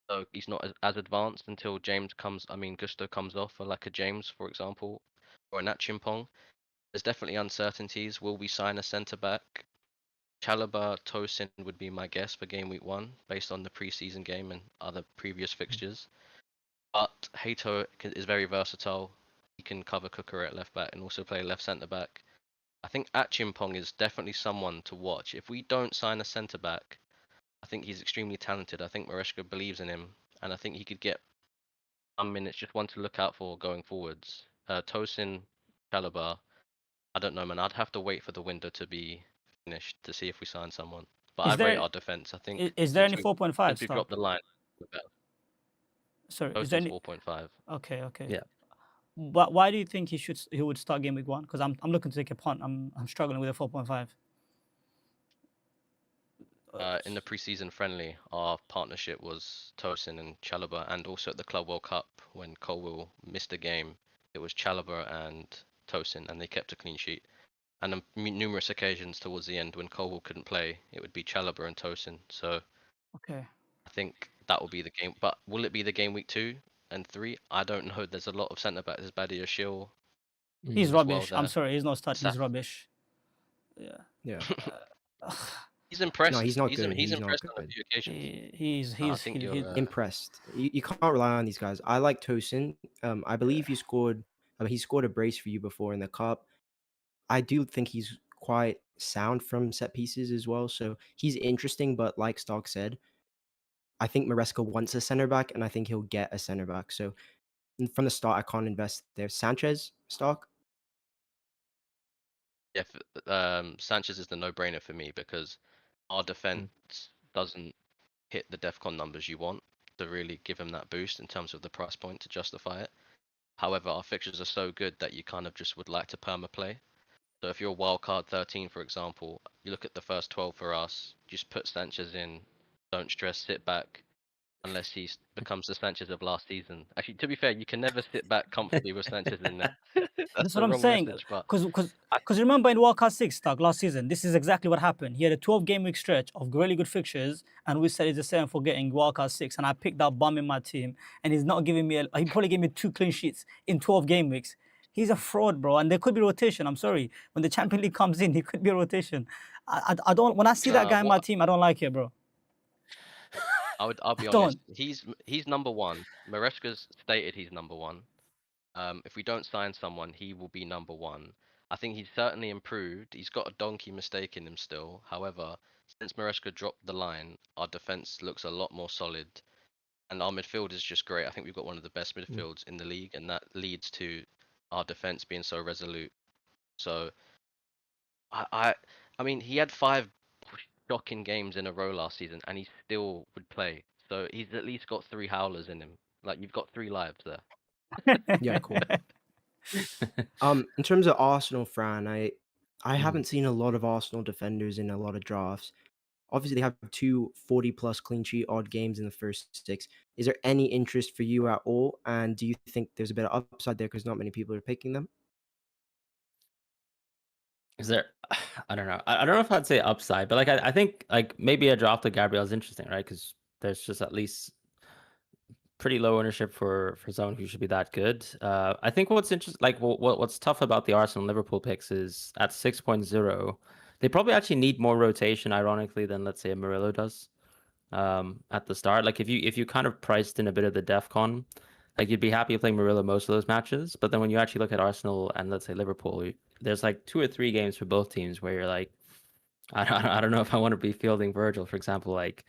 So he's not as advanced until Gusto comes off for like a James, for example, or a Nachimpong. There's definitely uncertainties. Will we sign a centre back? Chalobah Tosin would be my guess for game week 1, based on the preseason game and other previous fixtures. But Hato is very versatile. He can cover Kukurea at left back and also play left centre back. I think Achimpong is definitely someone to watch. If we don't sign a centre back, I think he's extremely talented. I think Maresca believes in him, and I think he could get some minutes. Just one to look out for going forwards. Tosin, Chalobah, I don't know, man. I'd have to wait for the window to be finished to see if we sign someone. But I Is rate there our defense. I think is there any 4.5 since we've dropped Stark? the line, we're better. Sorry, is there Tosin's any? 4.5. Okay. Yeah. But why do you think he would start game week 1? Because I'm looking to take a punt. I'm struggling with a 4.5. In the preseason friendly, our partnership was Tosin and Chalobah, and also at the Club World Cup when Colwill missed a game, it was Chalobah and Tosin, and they kept a clean sheet. And on numerous occasions towards the end when Colwill couldn't play, it would be Chalobah and Tosin. So Okay. I think that will be the game. But will it be the game week 2 and 3? I don't know. There's a lot of centre backs. There's Badia Shill He's as well rubbish. I'm there. sorry, he's not start. He's Saf- rubbish. Yeah. Yeah. He's impressed. No, he's not good. He's He's not impressed on a good. few occasions. He's No, I he's think he, you're. he, Impressed. You can't rely on these guys. I like Tosin. I believe he scored a brace for you before in the cup. I do think he's quite sound from set pieces as well. So he's interesting, but like Stock said, I think Maresca wants a center back, and I think he'll get a center back. So from the start, I can't invest there. Sanchez, Stock? Yeah, Sanchez is the no-brainer for me because our defense doesn't hit the DEFCON numbers you want to really give him that boost in terms of the price point to justify it. However, our fixtures are so good that you kind of just would like to perma play. So if you're wildcard 13, for example, you look at the first 12 for us, just put Sanchez in, don't stress, sit back, unless he becomes the Sanchez of last season. Actually, to be fair, you can never sit back comfortably with Sanchez in there. That's That's what the I'm wrong saying. message, but I Because remember in World Cup 6 Stark last season, this is exactly what happened. He had a 12 game week stretch of really good fixtures, and we said it's the same for getting World Cup 6. And I picked that bum in my team, and he's not giving me. He probably gave me 2 clean sheets in 12 game weeks. He's a fraud, bro. And there could be rotation. I'm sorry. When the Champions League comes in, he could be a rotation. I don't. When I see that guy in my What team, I don't like it, bro. I'll I be honest. don't. He's number one. Maresca's stated he's number one. If we don't sign someone, he will be number one. I think he's certainly improved. He's got a donkey mistake in him still. However, since Maresca dropped the line, our defense looks a lot more solid, and our midfield is just great. I think we've got one of the best midfields in the league, and that leads to our defense being so resolute. So I, I, I mean, he had 5 shocking games in a row last season, and he still would play. So he's at least got 3 howlers in him. Like you've got 3 lives there. Yeah, cool. In terms of Arsenal, Fran, I haven't seen a lot of Arsenal defenders in a lot of drafts. Obviously, they have 2 40-plus clean sheet odd games in the first 6. Is there any interest for you at all? And do you think there's a bit of upside there because not many people are picking them? Is there? I don't know. I don't know if I'd say upside, but like I think like maybe a draft of Gabriel is interesting, right? Because there's just at least pretty low ownership for someone who should be that good. I think what's interesting, like what's tough about the Arsenal Liverpool picks is at 6.0, they probably actually need more rotation, ironically, than let's say a Murillo does at the start. Like if you kind of priced in a bit of the DEFCON, like you'd be happy playing Murillo most of those matches. But then when you actually look at Arsenal and let's say Liverpool, there's like 2 or 3 games for both teams where you're like, I don't know if I want to be fielding Virgil, for example, like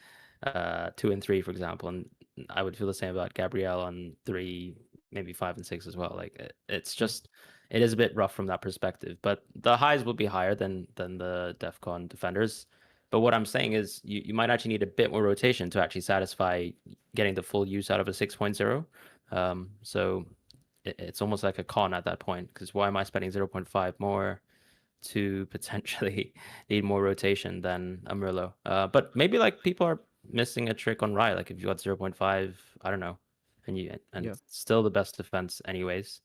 2 and 3, for example, and I would feel the same about Gabrielle on 3, maybe 5 and 6 as well. Like it's just it is a bit rough from that perspective, but the highs will be higher than the DEFCON defenders. But what I'm saying is you might actually need a bit more rotation to actually satisfy getting the full use out of a 6.0. So it's almost like a con at that point because why am I spending 0.5 more to potentially need more rotation than a Murillo? But maybe like people are missing a trick on Rye. Like if you got 0.5, I don't know, and Yeah, still the best defense anyways.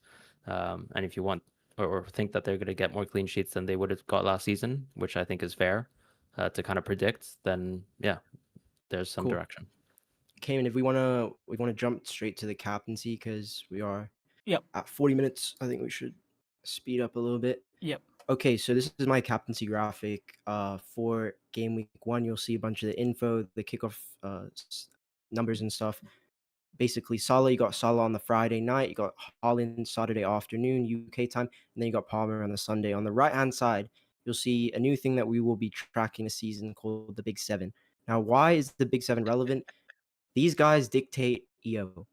And if you want or think that they're going to get more clean sheets than they would have got last season, which I think is fair to kind of predict, then yeah, there's some cool. direction. Kayman, if we wanna jump straight to the captaincy because we are Yep. at 40 minutes. I think we should speed up a little bit. Yep. Okay, so this is my captaincy graphic for game week 1. You'll see a bunch of the info, the kickoff numbers and stuff. Basically, Salah, you got Salah on the Friday night, you got Haaland Saturday afternoon, UK time, and then you got Palmer on the Sunday. On the right-hand side, you'll see a new thing that we will be tracking this season called the Big Seven. Now, why is the Big Seven relevant? These guys dictate EO.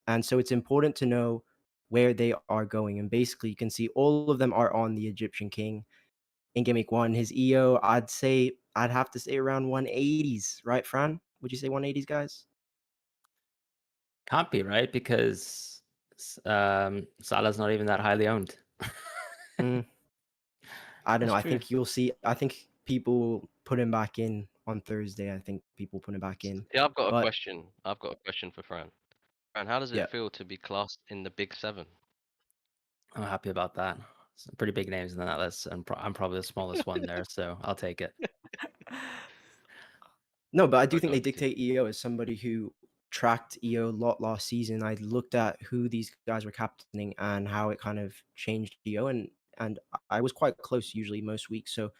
And so it's important to know where they are going. And basically, you can see all of them are on the Egyptian King in Game Week 1. His EO, I'd have to say around 180s, right, Fran? Would you say 180s, guys? Can't be right because Salah's not even that highly owned. Mm, I don't know. That's I true. think you'll see. I think people put him back in on Thursday. I think people put him back in. Yeah, I've got a But question. I've got a question for Fran. Fran, how does it yeah, feel to be classed in the Big Seven? I'm happy about that. Some pretty big names in that list, and I'm probably the smallest one there, so I'll take it. no, but I do Sorry, think go they on, continue. dictate EO as somebody who tracked EO a lot last season. I looked at who these guys were captaining and how it kind of changed EO, and I was quite close usually most weeks. So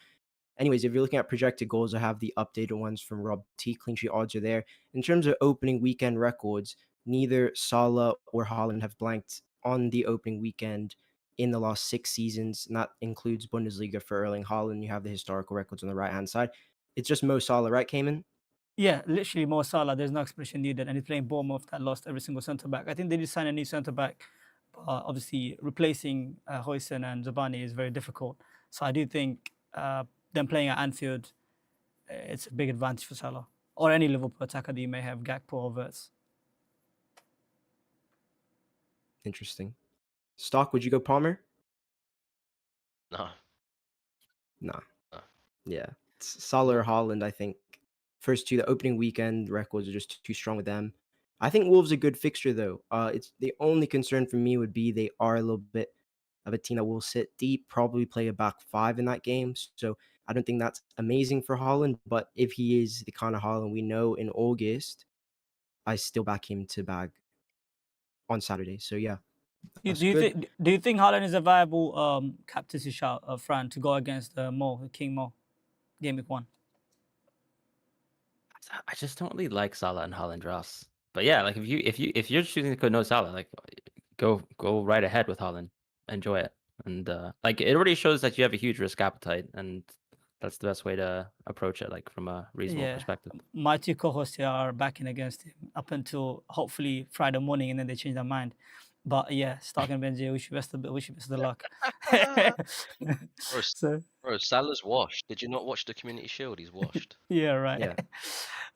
anyways, if you're looking at projected goals, I have the updated ones from Rob T. Clean sheet odds are there. In terms of opening weekend records, neither Salah or Haaland have blanked on the opening weekend in the last 6 seasons, and that includes Bundesliga for Erling Haaland. You have the historical records on the right-hand side. It's just Mo Salah, right, Cayman? Yeah, literally Mo Salah. There's no explanation needed, and he's playing Bournemouth that lost every single centre back. I think they did sign a new centre back, but obviously replacing Hoysen and Zabani is very difficult. So I do think them playing at Anfield, it's a big advantage for Salah or any Liverpool attacker that you may have, Gakpo or Verts. Interesting. Stock, would you go Palmer? No, Nah. no. Yeah. It's Salah or Haaland, I think. First two, the opening weekend records are just too strong with them. I think Wolves a good fixture though. It's the only concern for me would be they are a little bit of a team that will sit deep, probably play a back 5 in that game. So I don't think that's amazing for Haaland, but if he is the kind of Haaland we know in August, I still back him to bag on Saturday. So yeah. That's Do you good. think Haaland is a viable captaincy shout, Fran, to go against Mo, King Mo, game week 1? I just don't really like Salah and Haaland drafts. But yeah, like if you're choosing to go no Salah, like go right ahead with Haaland, enjoy it, and like it already shows that you have a huge risk appetite, and that's the best way to approach it, like from a reasonable Yeah, perspective. my 2 co-hosts here are backing against him up until hopefully Friday morning, and then they change their mind. But yeah, Stark and Benji, wish you best of luck. Bro, So bro, Salah's washed. Did you not watch the Community Shield? He's washed. yeah, right. Yeah.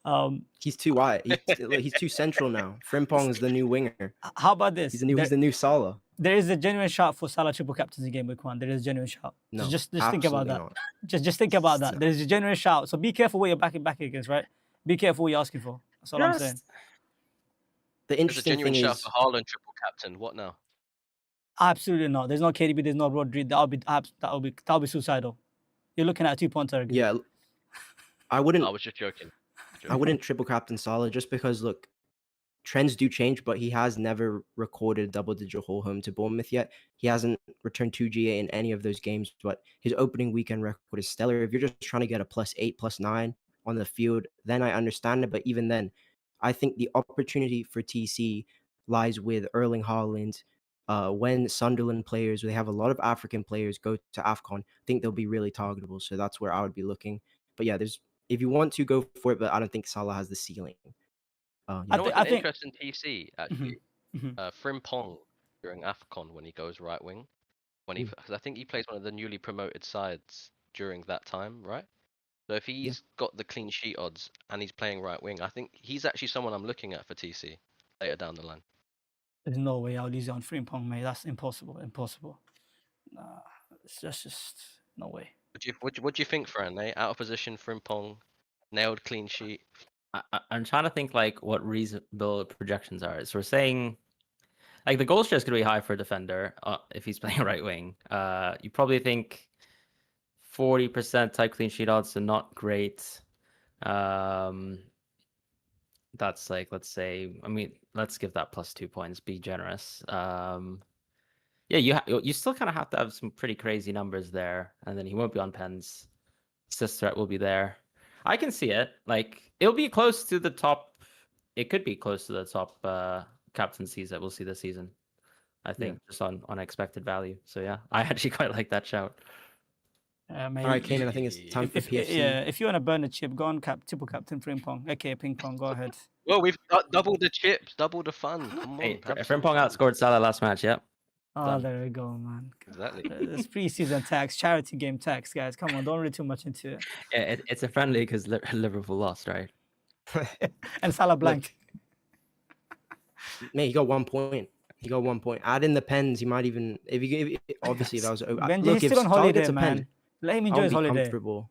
Um, He's too wide. He's too central now. Frimpong is the new winger. how about this? He's the new Salah. There is a genuine shout for Salah triple captaincy game week 1. There is a genuine shout. No, Just think about absolutely that. not. Just think about that. There is a genuine shout. So be careful what you're backing back against, right? Be careful what you're asking for. That's all I'm saying. The There's a interesting genuine thing shout is, for Haaland triple captain. What now? Absolutely not. There's no KDB. There's no Rodri. That'll be suicidal. You're looking at a 2-pointer again. yeah, I I wouldn't was just joking. triple captain Salah just because look, trends do change, but he has never recorded a double-digit whole home to Bournemouth yet. He hasn't returned 2 GA in any of those games, but his opening weekend record is stellar. If you're just trying to get a +8, +9 on the field, then I understand it. But even then, I think the opportunity for TC lies with Erling Haaland. When Sunderland players, they have a lot of African players go to AFCON, I think they'll be really targetable. So that's where I would be looking. But yeah, if you want to go for it, but I don't think Salah has the ceiling. You Yeah. know what's I an think. interesting TC actually? Frimpong during AFCON when he goes right wing. Because I think he plays one of the newly promoted sides during that time, right? So if he's got the clean sheet odds and he's playing right wing, I think he's actually someone I'm looking at for TC later down the line. There's no way I'll lose it on Frimpong, mate. That's impossible. Impossible. Nah, it's just no way. What do you think, Fran? Out of position, Frimpong, nailed clean sheet. I'm trying to think like what reasonable projections are. So we're saying like the goal share is going to be high for a defender if he's playing right wing. You probably think 40% type clean sheet odds, so not great. That's like, let's say, I mean, let's give that +2 points. Be generous. Yeah, you still kind of have to have some pretty crazy numbers there, and then he won't be on pens. Assist threat will be there. I can see it. Like it'll be close to the top. It could be close to the top captaincies that we'll see this season. I think just on expected value. So yeah, I actually quite like that shout. Mate, All right, Kayman, I think it's time for PFC. Yeah, if you want to burn a chip, go on triple captain Frimpong, aka ping pong. Go ahead. Well, we've doubled the chips, double the fun. Come on, Hey, have some Frimpong fun. outscored Salah last match. Yep. Oh, Done. there we go, man. Exactly. It's pre-season tax, charity game tax, guys. Come on, don't read too much into it. Yeah, it's a friendly because Liverpool lost, right? And Salah blank. Mate, he got 1 point. He got 1 point. Add in the pens. He might even obviously if I was Benji, look he's if still on Salah holiday, gets a pen, man. Let him enjoy I'll his be holiday. comfortable.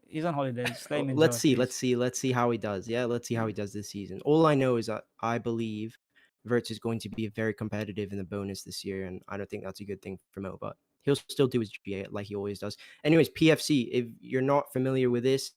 He's on holiday. Just let him enjoy. Let's see, please. let's see how he does. Yeah, let's see how he does this season. All I know is that I believe Verts is going to be very competitive in the bonus this year, and I don't think that's a good thing for Mo, but he'll still do his GA like he always does. Anyways, PFC, if you're not familiar with this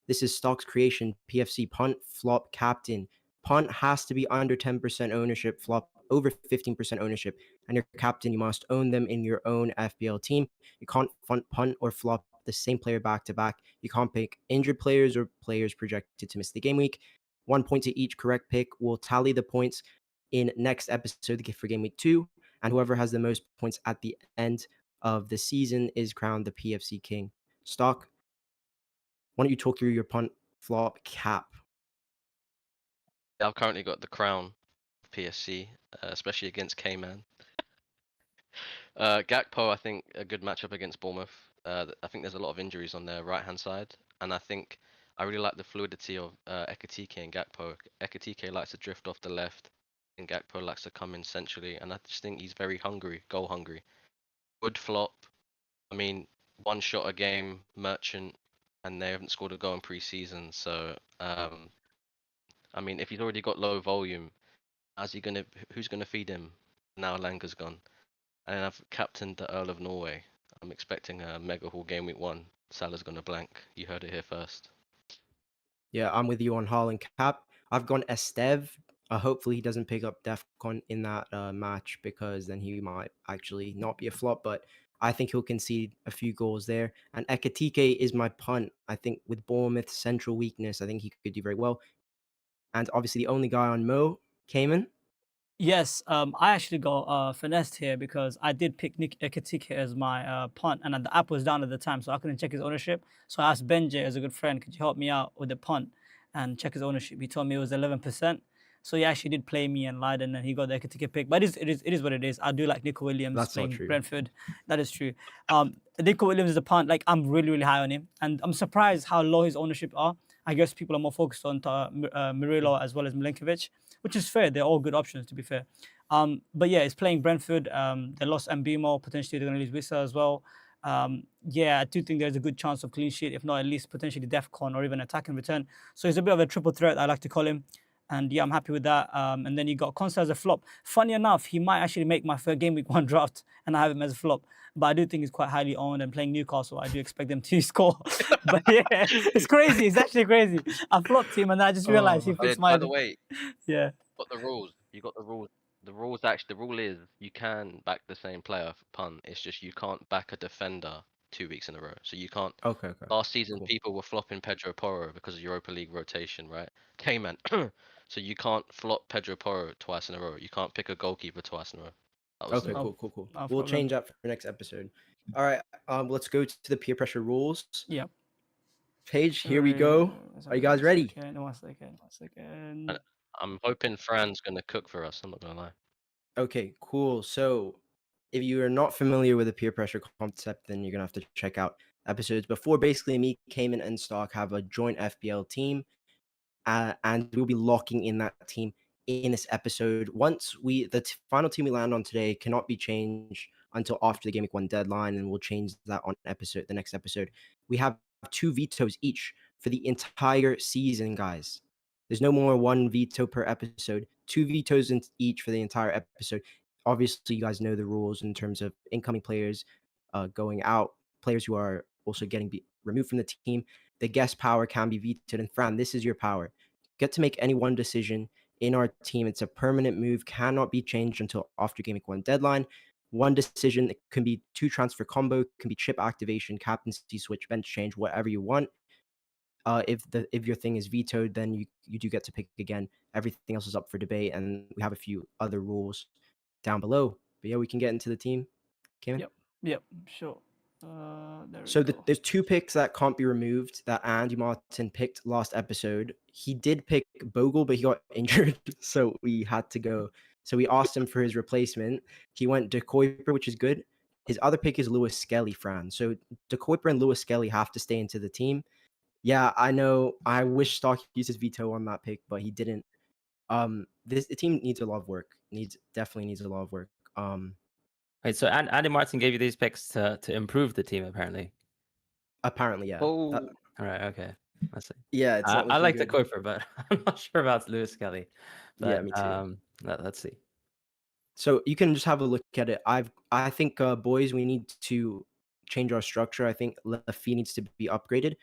is Stock's creation. PFC punt, flop, captain. Punt has to be under 10% ownership, flop over 15% ownership, and your captain, you must own them in your own FPL team. You can't punt or flop the same player back to back. You can't pick injured players or players projected to miss the game week. 1 point to each correct pick. Will tally the points in next episode for game week 2, and whoever has the most points at the end of the season is crowned the PFC king. Stock, why don't you talk through your punt, flop, cap? I've currently got the crown of PSC, especially against Kayman. Gakpo, I think a good matchup against Bournemouth. I think there's a lot of injuries on their right-hand side, and I think I really like the fluidity of Ekitike and Gakpo. Ekitike likes to drift off the left, and Gakpo likes to come in centrally, and I just think he's very hungry, goal hungry. Good flop. I mean, 1 shot a game, Merchant, and they haven't scored a goal in pre-season, so I mean, if he's already got low volume, who's gonna feed him now Langa's gone? And I've captained the Earl of Norway. I'm expecting a mega haul game week 1. Salah's gonna blank. You heard it here first. Yeah, I'm with you on Haaland cap. I've gone Estev. Hopefully he doesn't pick up DEFCON in that match, because then he might actually not be a flop. But I think he'll concede a few goals there. And Ekatike is my punt. I think with Bournemouth's central weakness, I think he could do very well. And obviously the only guy on Mo, Kayman. Yes, I actually got finessed here because I did pick Nick Ekitike as my punt, and the app was down at the time, so I couldn't check his ownership. So I asked Benji as a good friend, could you help me out with the punt and check his ownership? He told me it was 11%. So he actually did play me and lied, and then he got the Ekitike pick. But it is what it is. I do like Nico Williams That's so playing true. Brentford. That is true. Nico Williams is a punt. Like, I'm really, really high on him, and I'm surprised how low his ownership are. I guess people are more focused on Murillo as well as Milenkovic, which is fair. They're all good options, to be fair. But yeah, it's playing Brentford. They lost Mbimo. Potentially, they're going to lose Wissa as well. Yeah, I do think there's a good chance of clean sheet, if not at least potentially DEFCON or even attack and return. So he's a bit of a triple threat, I like to call him. And yeah, I'm happy with that. And then you got Consa as a flop. Funny enough, he might actually make my first game week 1 draft, and I have him as a flop. But I do think he's quite highly owned, and playing Newcastle, I do expect them to score. But yeah, it's crazy. It's actually crazy. I flopped him, and I just realized he fixed By my. the way, Yeah. got the rules. You got the rules. The rules actually. The rule is you can back the same player for punt. It's just you can't back a defender 2 weeks in a row. So you can't. Okay. Last season, Cool. people were flopping Pedro Porro because of Europa League rotation, right? Kayman. So you can't flop Pedro Porro twice in a row. You can't pick a goalkeeper twice in a row. That was Okay, the. No, cool. no We'll problem. change that for next episode. All right. Let's go to the peer pressure rules. Yeah. Page, here we go. Are you guys ready? One second. And I'm hoping Fran's gonna cook for us. I'm not gonna lie. Okay, cool. So, if you are not familiar with the peer pressure concept, then you're gonna have to check out episodes before. Basically, me, Cayman, and Stock have a joint FPL team, and we'll be locking in that team in this episode. Once the final team we land on today cannot be changed until after the Game Week 1 deadline, and we'll change that on the next episode. We have 2 vetoes each for the entire season, guys. There's no more 1 veto per episode. 2 vetoes in each for the entire episode. Obviously, you guys know the rules in terms of incoming players going out, players who are also getting removed from the team. The guest power can be vetoed. And Fran, this is your power. Get to make any one decision in our team. It's a permanent move, cannot be changed until after Game Week 1 deadline. One decision, it can be 2 transfer combo, can be chip activation, captaincy switch, bench change, whatever you want. If your thing is vetoed, then you do get to pick again. Everything else is up for debate, and we have a few other rules down below. But yeah, we can get into the team. Cayman? Yep, sure. There we So go. there's 2 picks that can't be removed that Andy Martin picked last episode. He did pick Bogle, but he got injured, so we had to go. So we asked him for his replacement. He went De Kuiper, which is good. His other pick is Lewis Skelly, Fran. So De Kuiper and Lewis Skelly have to stay into the team. Yeah, I know. I wish Stock used his veto on that pick, but he didn't. The team needs a lot of work. Definitely needs a lot of work. Wait, so Andy Martin gave you these picks to improve the team, apparently. Apparently, yeah. Oh, All right, okay. I see. Yeah, it's not I looking like the good. Kuiper, but I'm not sure about Lewis Kelly. But, Yeah, me too. let's see. So you can just have a look at it. I think boys, we need to change our structure. I think Lafi needs to be upgraded,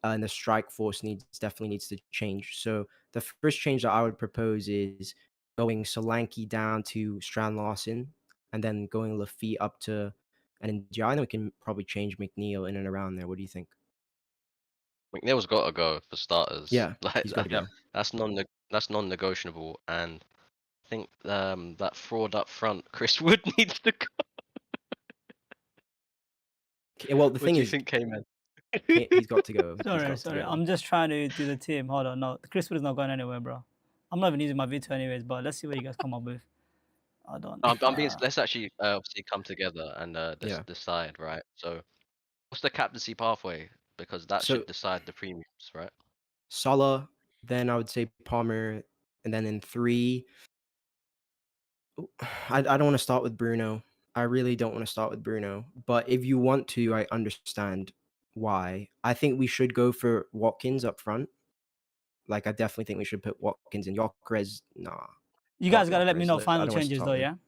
and the strike force definitely needs to change. So the first change that I would propose is going Solanke down to Strand Lawson, and then going Lafi up to an NDI. Then we can probably change McNeil in and around there. What do you think? McNeil's got to go for starters. Yeah, Like he's got to go. that's non-negotiable, and I think that fraud up front, Chris Wood needs to go. Well, the What thing do you is, think, Kayman? he's got to go. He's got to Sorry. go. I'm just trying to do the team. Hold on. No, Chris Wood is not going anywhere, bro. I'm not even using my veto anyways, but let's see what you guys come up with. Hold on. I'm being. Let's actually obviously come together and Yeah. decide, right? So, what's the captaincy pathway? Because that So should decide the premiums, right? Salah, then I would say Palmer, and then in 3, I don't want to start with Bruno. I really don't want to start with Bruno. But if you want to, I understand why. I think we should go for Watkins up front. Like, I definitely think we should put Watkins and Gyökeres. Nah, You fuck guys gotta let me Gyökeres. know I final don't want to changes start though, with him.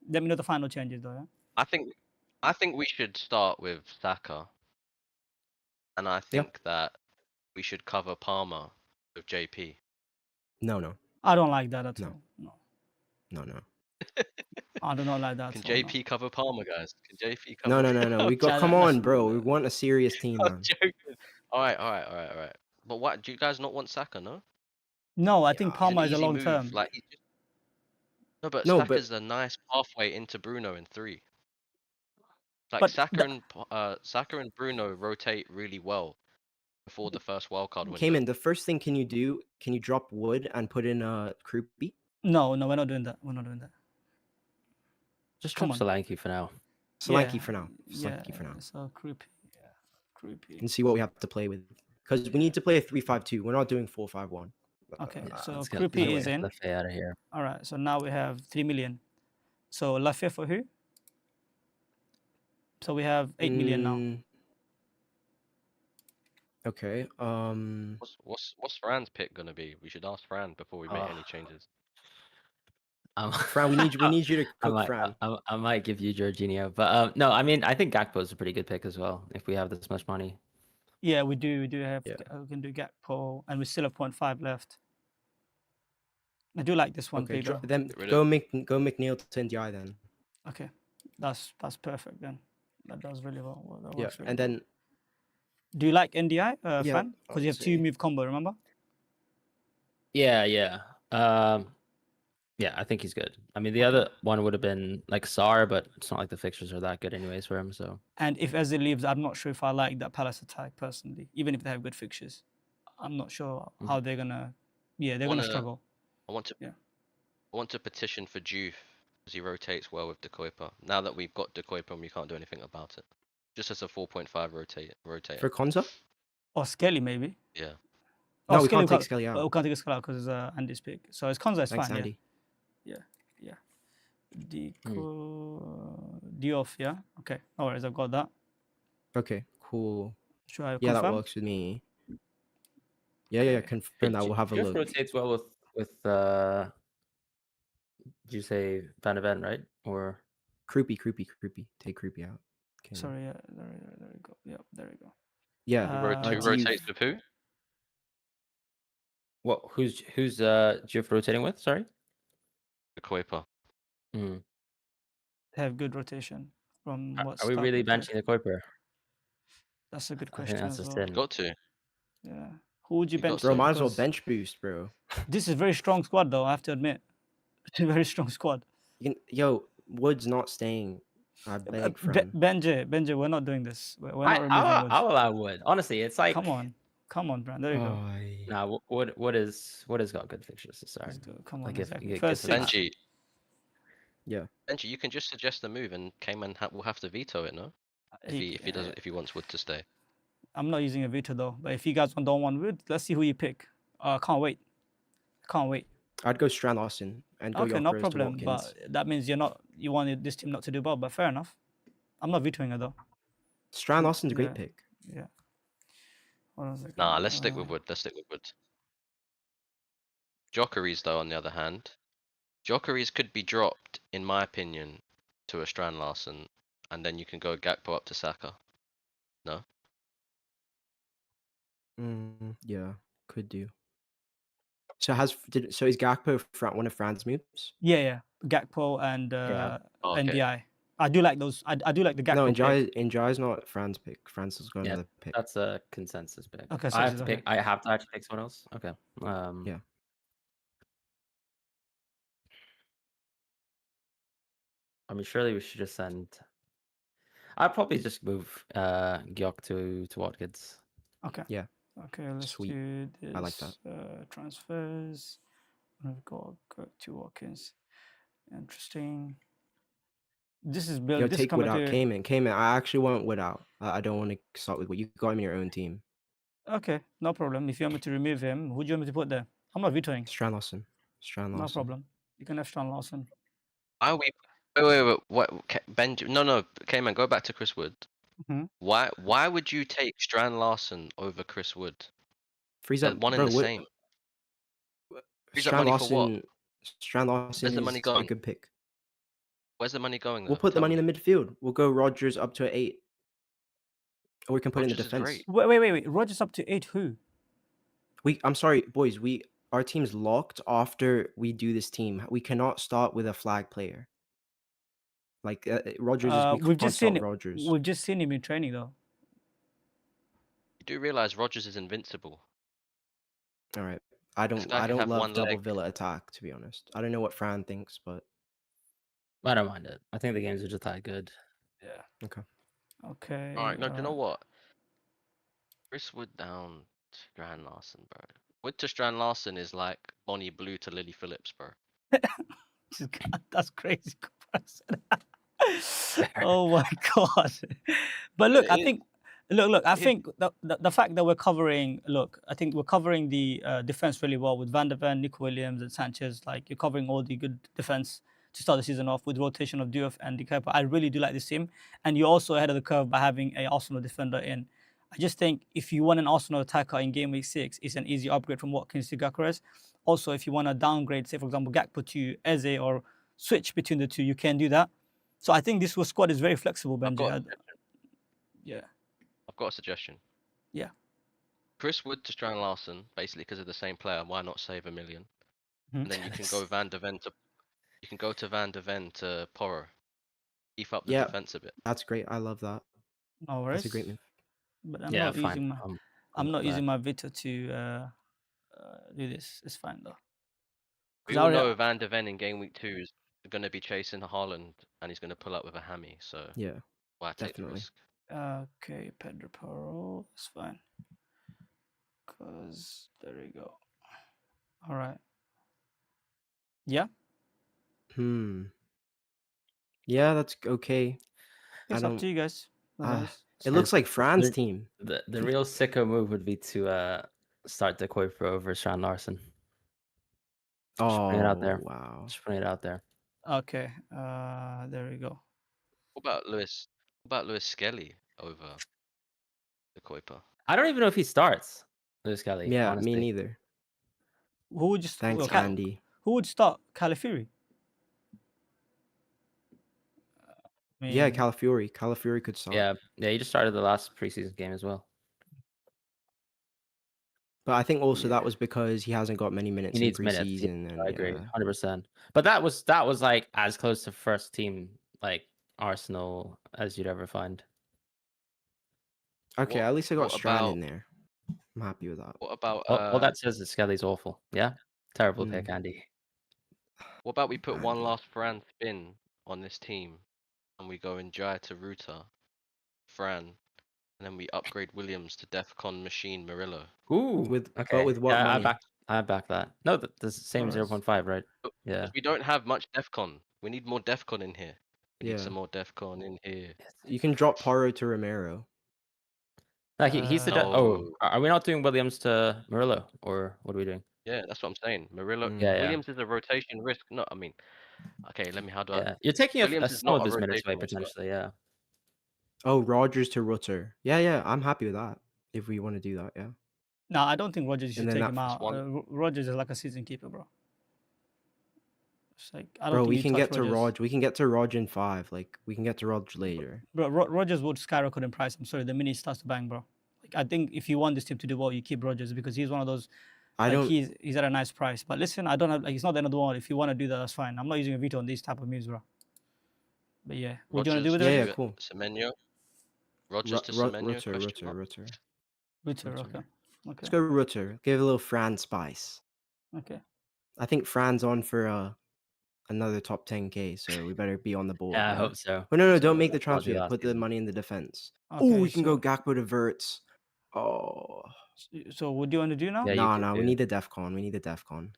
yeah? Let me know the final changes though, yeah? I think we should start with Saka, and I Yeah. think that we should cover Palmer with JP. No. I don't like that at No. all. No, No. I do not like that Can at all. No. JP cover Palmer, guys? Can JP No. cover? We got. Chat, Come that's- on, bro. We want a serious team, I'm man. joking. All right. But what do you guys not want Saka? No, No, I think Yeah. he's an Palmer is a easy long move. term. Like he's just... no, but No, Saka's a nice pathway into Bruno in 3. Like But Saka and Bruno rotate really well before the first wildcard window. Kayman, the first thing can you drop Wood and put in Kroopy? no, we're not doing that. We're not doing that. Just Come drop on. Solanke for now. Solanke Yeah, for now. Solanke yeah, for now. So creepy. Yeah, creepy. And see what we have to play with. Because we need to play a 3-5-2. We're not doing 4-5-1. Okay, so Let's get creepy is in. Lefebvre out of here. All right, so now we have 3 million. So Lafayette for who? So we have 8 million now. Okay. What's Fran's pick gonna be? We should ask Fran before we make any changes. Fran, we need you to cook Fran. I might give you Jorginho, but no, I mean I think Gakpo is a pretty good pick as well if we have this much money. Yeah, we do have. Yeah. We can do Gakpo, and we still have 0.5 left. I do like this one, Okay, Pedro. then Get rid go of- McNeil to NDI then. Okay, that's perfect then. That does really well. That Yeah, works really and well. then Do you like NDI, Yeah, Fran? Because you have 2 obviously. move combo. Remember? Yeah. Yeah, I think he's good. I mean, the other one would have been like Sar, but it's not like the fixtures are that good anyways for him. So And if Eze leaves, I'm not sure if I like that Palace attack personally, even if they have good fixtures. I'm not sure how they're gonna. Yeah, they're gonna struggle. I want to. Yeah. I want to petition for Juve because he rotates well with De Kuyper. Now that we've got De Kuyper, we can't do anything about it. Just as a 4.5 rotator. for Konza? Or Skelly maybe. Yeah. No, we can't take Skelly out. We can't take Skelly out because it's Andy's pick. So it's Konza is Thanks, fine. Andy. Yeah. Diouf, yeah. Okay, no worries. I've got that. Okay, cool. Should I Yeah, confirm? that works with me. Yeah, confirm that. We'll have a Juve look. rotates well with did you say Van de Ven, right? Or Kroopy. Take Kroopy out. Okay. Sorry, yeah. There we go. Yep, there we go. Yeah. Who do you- rotates with who? what? Who's Juve rotating with? Sorry. De Kuyper. They have good rotation from what Are we start really we played. benching the Kuiper? That's a good I think question that's as a well. sin. Got to. Yeah. Who would you You got bench? to. Bro, though? might as well Because bench boost, bro. This is a very strong squad, though. I have to admit, it's a very strong squad. Wood's not staying. I beg, Fran. Benji, we're not doing this. We're not removing I'll Woods. allow Wood. Honestly, it's like Come on, Brand. There you go. Nah, Wood has got good fixtures to start. Let's do it. Come on, Like if exactly. you get First to that. six. Benji. Yeah. Benji, you can just suggest a move and Kayman will have to veto it, no? If he wants Wood to stay. I'm not using a veto though. But if you guys don't want Wood, let's see who you pick. Can't wait. I'd go Strand Austin and go Okay, no Yokers to problem. Watkins. But that means you wanted this team not to do well. But fair enough. I'm not vetoing it though. Strand Austin's a great Yeah. pick. Yeah. Hold on a second. Nah, let's stick with Wood. Jokeries, though, on the other hand, Jokeries could be dropped, in my opinion, to a Strand Larsen, and then you can go Gakpo up to Saka. No? Yeah, could do. So is Gakpo one of Fran's moves? Yeah. Gakpo and Yeah. Okay. NDI. I do like those. I do like the Gakpo. No, pick. Njai's not Fran's pick. Fran's is going Yeah, another pick. That's a consensus pick. Okay, so I this have is to okay. pick. I have to actually pick someone else. Okay. Yeah. I mean, surely we should just send. I'd probably just move Gyok to Watkins. Okay. Yeah. Okay, let's Sweet. do this. I like that. Transfers. We've got to Watkins. Interesting. This is built. This Take Wood out. coming Kayman. I actually want Wood out. I don't want to start with Wood. You got him in your own team. Okay, no problem. If you want me to remove him, who do you want me to put there? I'm not vetoing. Strand Larsen. No problem. You can have Strand Larsen. Why we? Wait. What? Benji? No. Kayman, go back to Chris Wood. Mhm. Why would you take Strand Larsen over Chris Wood? Freeze They're up. one and the same. Freeze up Strand money for what? Larsen. Strand Larsen Where's the is money a going? good pick. Where's the money going? We'll put the money in the midfield. We'll go Rodgers up to 8. Or we can put it in the Rodgers is defense. great. Wait. Rogers up to 8. Who? I'm sorry, boys. our team's locked after we do this team. We cannot start with a flag player. Like Rogers is we We've can't just start seen it. Rogers. We've just seen him in training though. You do realize Rogers is invincible. All right. This guy I can don't have love one double leg. Villa attack, to be honest. I don't know what Fran thinks, but I don't mind it. I think the games are just that good. Yeah. okay. Okay. Alright, no, do you know what? Chris Wood down to Strand Larson, bro. Wood to Strand Larson is like Bonnie Blue to Lily Phillips, bro. That's crazy comparison. Oh my god! But look, I think, I think the fact that we're covering, I think we're covering the defense really well with Van der Ven, Nick Williams, and Sanchez. Like you're covering all the good defense to start the season off with rotation of Diouf and De Kepa. I really do like this team, and you're also ahead of the curve by having a Arsenal defender in. I just think if you want an Arsenal attacker in game week 6, it's an easy upgrade from Watkins to Gyökeres. Also, if you want to downgrade, say for example, Gakpo to Eze or switch between the two, you can do that. So I think this squad is very flexible, Benji. Yeah. I've got a suggestion. Yeah. Chris Wood to Strand Larson, basically because of the same player. Why not save $1 million? Mhm. And then you can go Van der Ven to Porro. Beef up the Yeah, defense a bit. that's great. I love that. No worries. That's a great move. But I'm Yeah, not fine. using my I'm not using my Vita to do this. It's fine though. We all know Van der Ven in game week 2 is going to be chasing Haaland and he's going to pull up with a hammy. So Yeah, why take the definitely. risk? Okay, Pedro Porro. That's fine. Cause there we go. All right. Yeah. Yeah, that's okay. It's up to you guys. No worries. It looks like Fran's team. The real sicko move would be to start De Kuiper over Strand Larson. Just putting it out there. Wow. Just putting it out there. Okay. There we go. What about Lewis Skelly over the Kuiper? I don't even know if he starts. Lewis Kelly. Yeah, honestly. me neither. Who would just Thanks, Andy. Who would start Calafiori? Yeah, Calafiori. Calafiori could start. Yeah, he just started the last preseason game as well. But I think also that was because he hasn't got many minutes He needs in preseason. minutes. And I agree, 100%. But that was like as close to first team like Arsenal as you'd ever find. Okay, at least I got Strand in there. I'm happy with that. What about all that says is Skelly's awful. Yeah, terrible pick, Andy. What about we put one last Fran spin on this team, and we go Njai to Ruta, Fran, and then we upgrade Williams to Defcon Machine Murillo. Ooh, but with what money? I back that. No, the same 0.5, right? Yeah. Because we don't have much Defcon. We need more Defcon in here. We need some more Defcon in here. You can drop Porro to Romero. Like he's the are we not doing Williams to Murillo, or what are we doing? Yeah, that's what I'm saying. Murillo. Yeah. Williams is a rotation risk. No, I mean, okay. Let me. How do I? Yeah, you're taking Williams is some not of a his minutes away rotation risk, potentially. Yeah. Oh, Rogers to Rutter. Yeah. I'm happy with that. If we want to do that, yeah. No, I don't think Rogers should take him out. one. Rogers is like a season keeper, bro. It's like I don't Bro, think we you can touch get to Rodgers. Rog. We can get to Rog in 5. Like we can get to Rog later. Bro, Rogers would skyrocket in price. I'm sorry, the minute he starts to bang, bro. Like I think if you want this team to do well, you keep Rogers because he's one of those. He's at a nice price. But listen, I don't have like it's not the end of the world. If you want to do that, that's fine. I'm not using a veto on these type of moves, bro. But yeah, what do you want to do with it? Yeah, cool. Semenyo. Rogers to Semenyo. Rutter. Okay. Let's go Rutter. Give a little Fran spice. Okay. I think Fran's on for another top 10K, so we better be on the board. Yeah, I hope so. But no, don't make the transfer yet. Put the money in the defense. Okay, we can go Gakpo to Verts. Oh. So what do you want to do now? Yeah, no, we need the Defcon.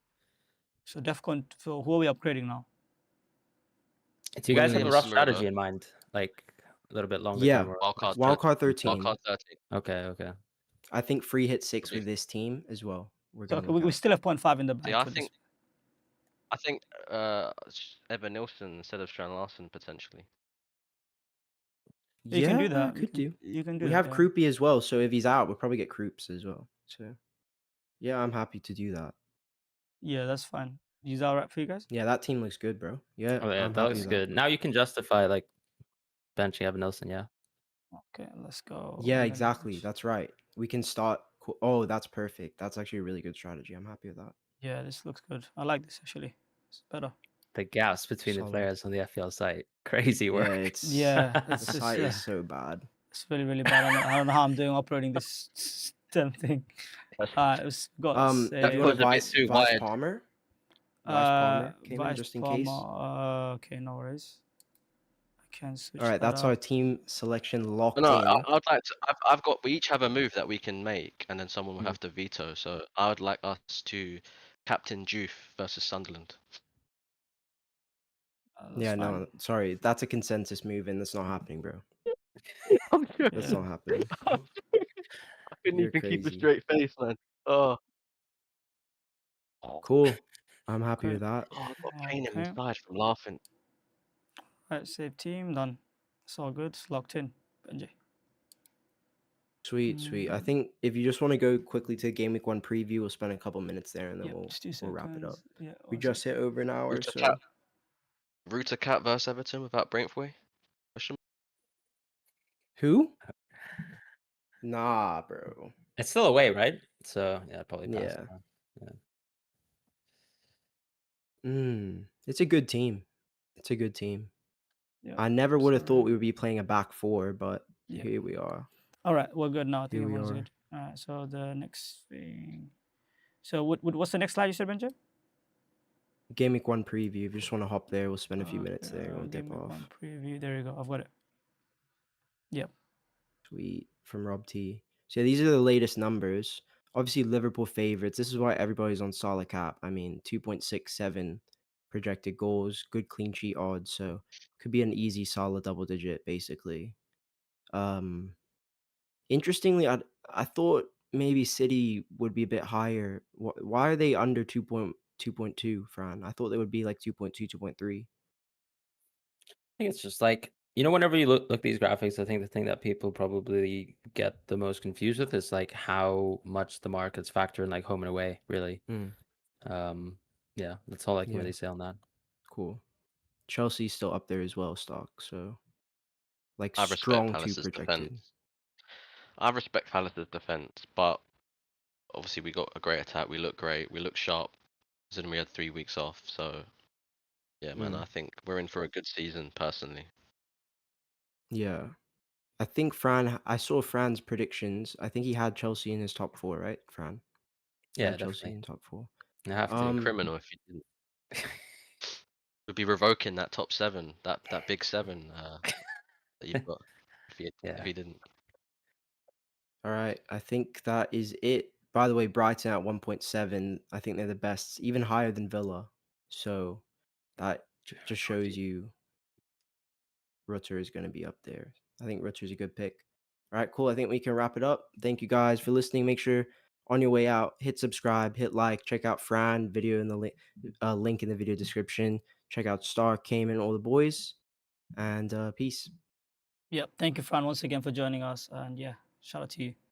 So Defcon. So who are we upgrading now? Do you guys have a rough strategy in mind? Like a little bit longer term? Wildcard 13. Wildcard 13. Okay. I think free hit 6 with this team as well. We still have 0.5 in the bank. Yeah, I think Evan Nilsson instead of Strand Larson potentially. You can do that. Could do. You can do we that. have Kroupy as well, so if he's out, we'll probably get Kroops as well. So yeah, I'm happy to do that. Yeah, that's fine. Is that all right for you guys? Yeah, that team looks good, bro. Yeah, that looks good. Now you can justify like benching Evan Nilsson, yeah. Okay, let's go. Yeah, exactly. That's right. We can start. Oh, that's perfect. That's actually a really good strategy. I'm happy with that. Yeah, this looks good. I like this actually. It's better. The gaps between the Solid. players on the FPL site, crazy Yeah, work. it's Yeah, the it's site is so bad. it's really really bad. I don't know how I'm doing operating this damn thing. It's got Do you want to Defcon's a bit too Vice wide. Palmer? Vice Palmer came in Vice just in case. Palmer. Okay, no worries. I can switch All right, that that's our out. team selection But locked no, in. I'd like to. I've got. We each have a move that we can make, and then someone will Mm. have to veto. So I would like us to captain Juve versus Sunderland. That's Yeah, fine. no, sorry, that's a consensus move, and that's not happening, bro. I'm joking. That's Yeah. not happening. I couldn't You're even keep a crazy. straight face, man. Oh, Cool. I'm happy Okay. with that. oh, I've got pain Okay. inside from laughing. Right, save team done. It's all good. It's locked in. Benji. Sweet, sweet. I think if you just want to go quickly to Game Week 1 preview, we'll spend a couple minutes there, and then Yep, just 2 we'll wrap it up. seconds. Yeah, We 1 just sec. hit over an hour, Rooter so Cat. Rooter Cat versus Everton without Braithwaite? Question. who? Nah, bro. It's still away, right? So yeah, probably pass. Yeah. Yeah. It's a good team. It's a good team. Yep. I never would have Sorry. thought we would be playing a back four, but Yeah. here we are. All right, we're good now. I think Here we everyone's are. good. All right, so the next thing. So what's the next slide you said, Benji? Game Week 1 preview. If you just want to hop there, we'll spend a few minutes there. We'll Game dip Week off. 1 preview. There you go. I've got it. Yep. Tweet from Rob T. So yeah, these are the latest numbers. Obviously, Liverpool favorites. This is why everybody's on SALAH cap. I mean, 2.67 projected goals, good clean sheet odds. So could be an easy SALAH double digit, basically. Interestingly, I thought maybe City would be a bit higher. Why are they under 2.2, Fran? I thought they would be like 2.2, 2.3. I think it's just like, whenever you look these graphics, I think the thing that people probably get the most confused with is like how much the markets factor in like home and away, really. Yeah, that's all I can Yeah. really say on that. Cool. Chelsea's still up there as well, stock. So like I respect strong 2 Palace's projected. defense. I respect Palace's defense, but obviously we got a great attack. We look great. We look sharp. Considering we had 3 weeks off, so yeah, man. I think we're in for a good season, personally. Yeah. I think I saw Fran's predictions. I think he had Chelsea in his top 4, right, Fran? He Yeah, had Chelsea definitely. in top 4. I have to. It'd be criminal if you didn't. We'd be revoking that top 7, that big 7 that you've got if you Yeah. didn't. All right. I think that is it. By the way, Brighton at 1.7. I think they're the best, even higher than Villa. So that just shows you Rutter is going to be up there. I think Rutter's a good pick. All right, cool. I think we can wrap it up. Thank you guys for listening. Make sure on your way out, hit subscribe, hit like, check out Fran video in the link in the video description. Check out Star, Kayman, all the boys, and peace. Yep. Thank you, Fran, once again for joining us. And yeah, shout out to you.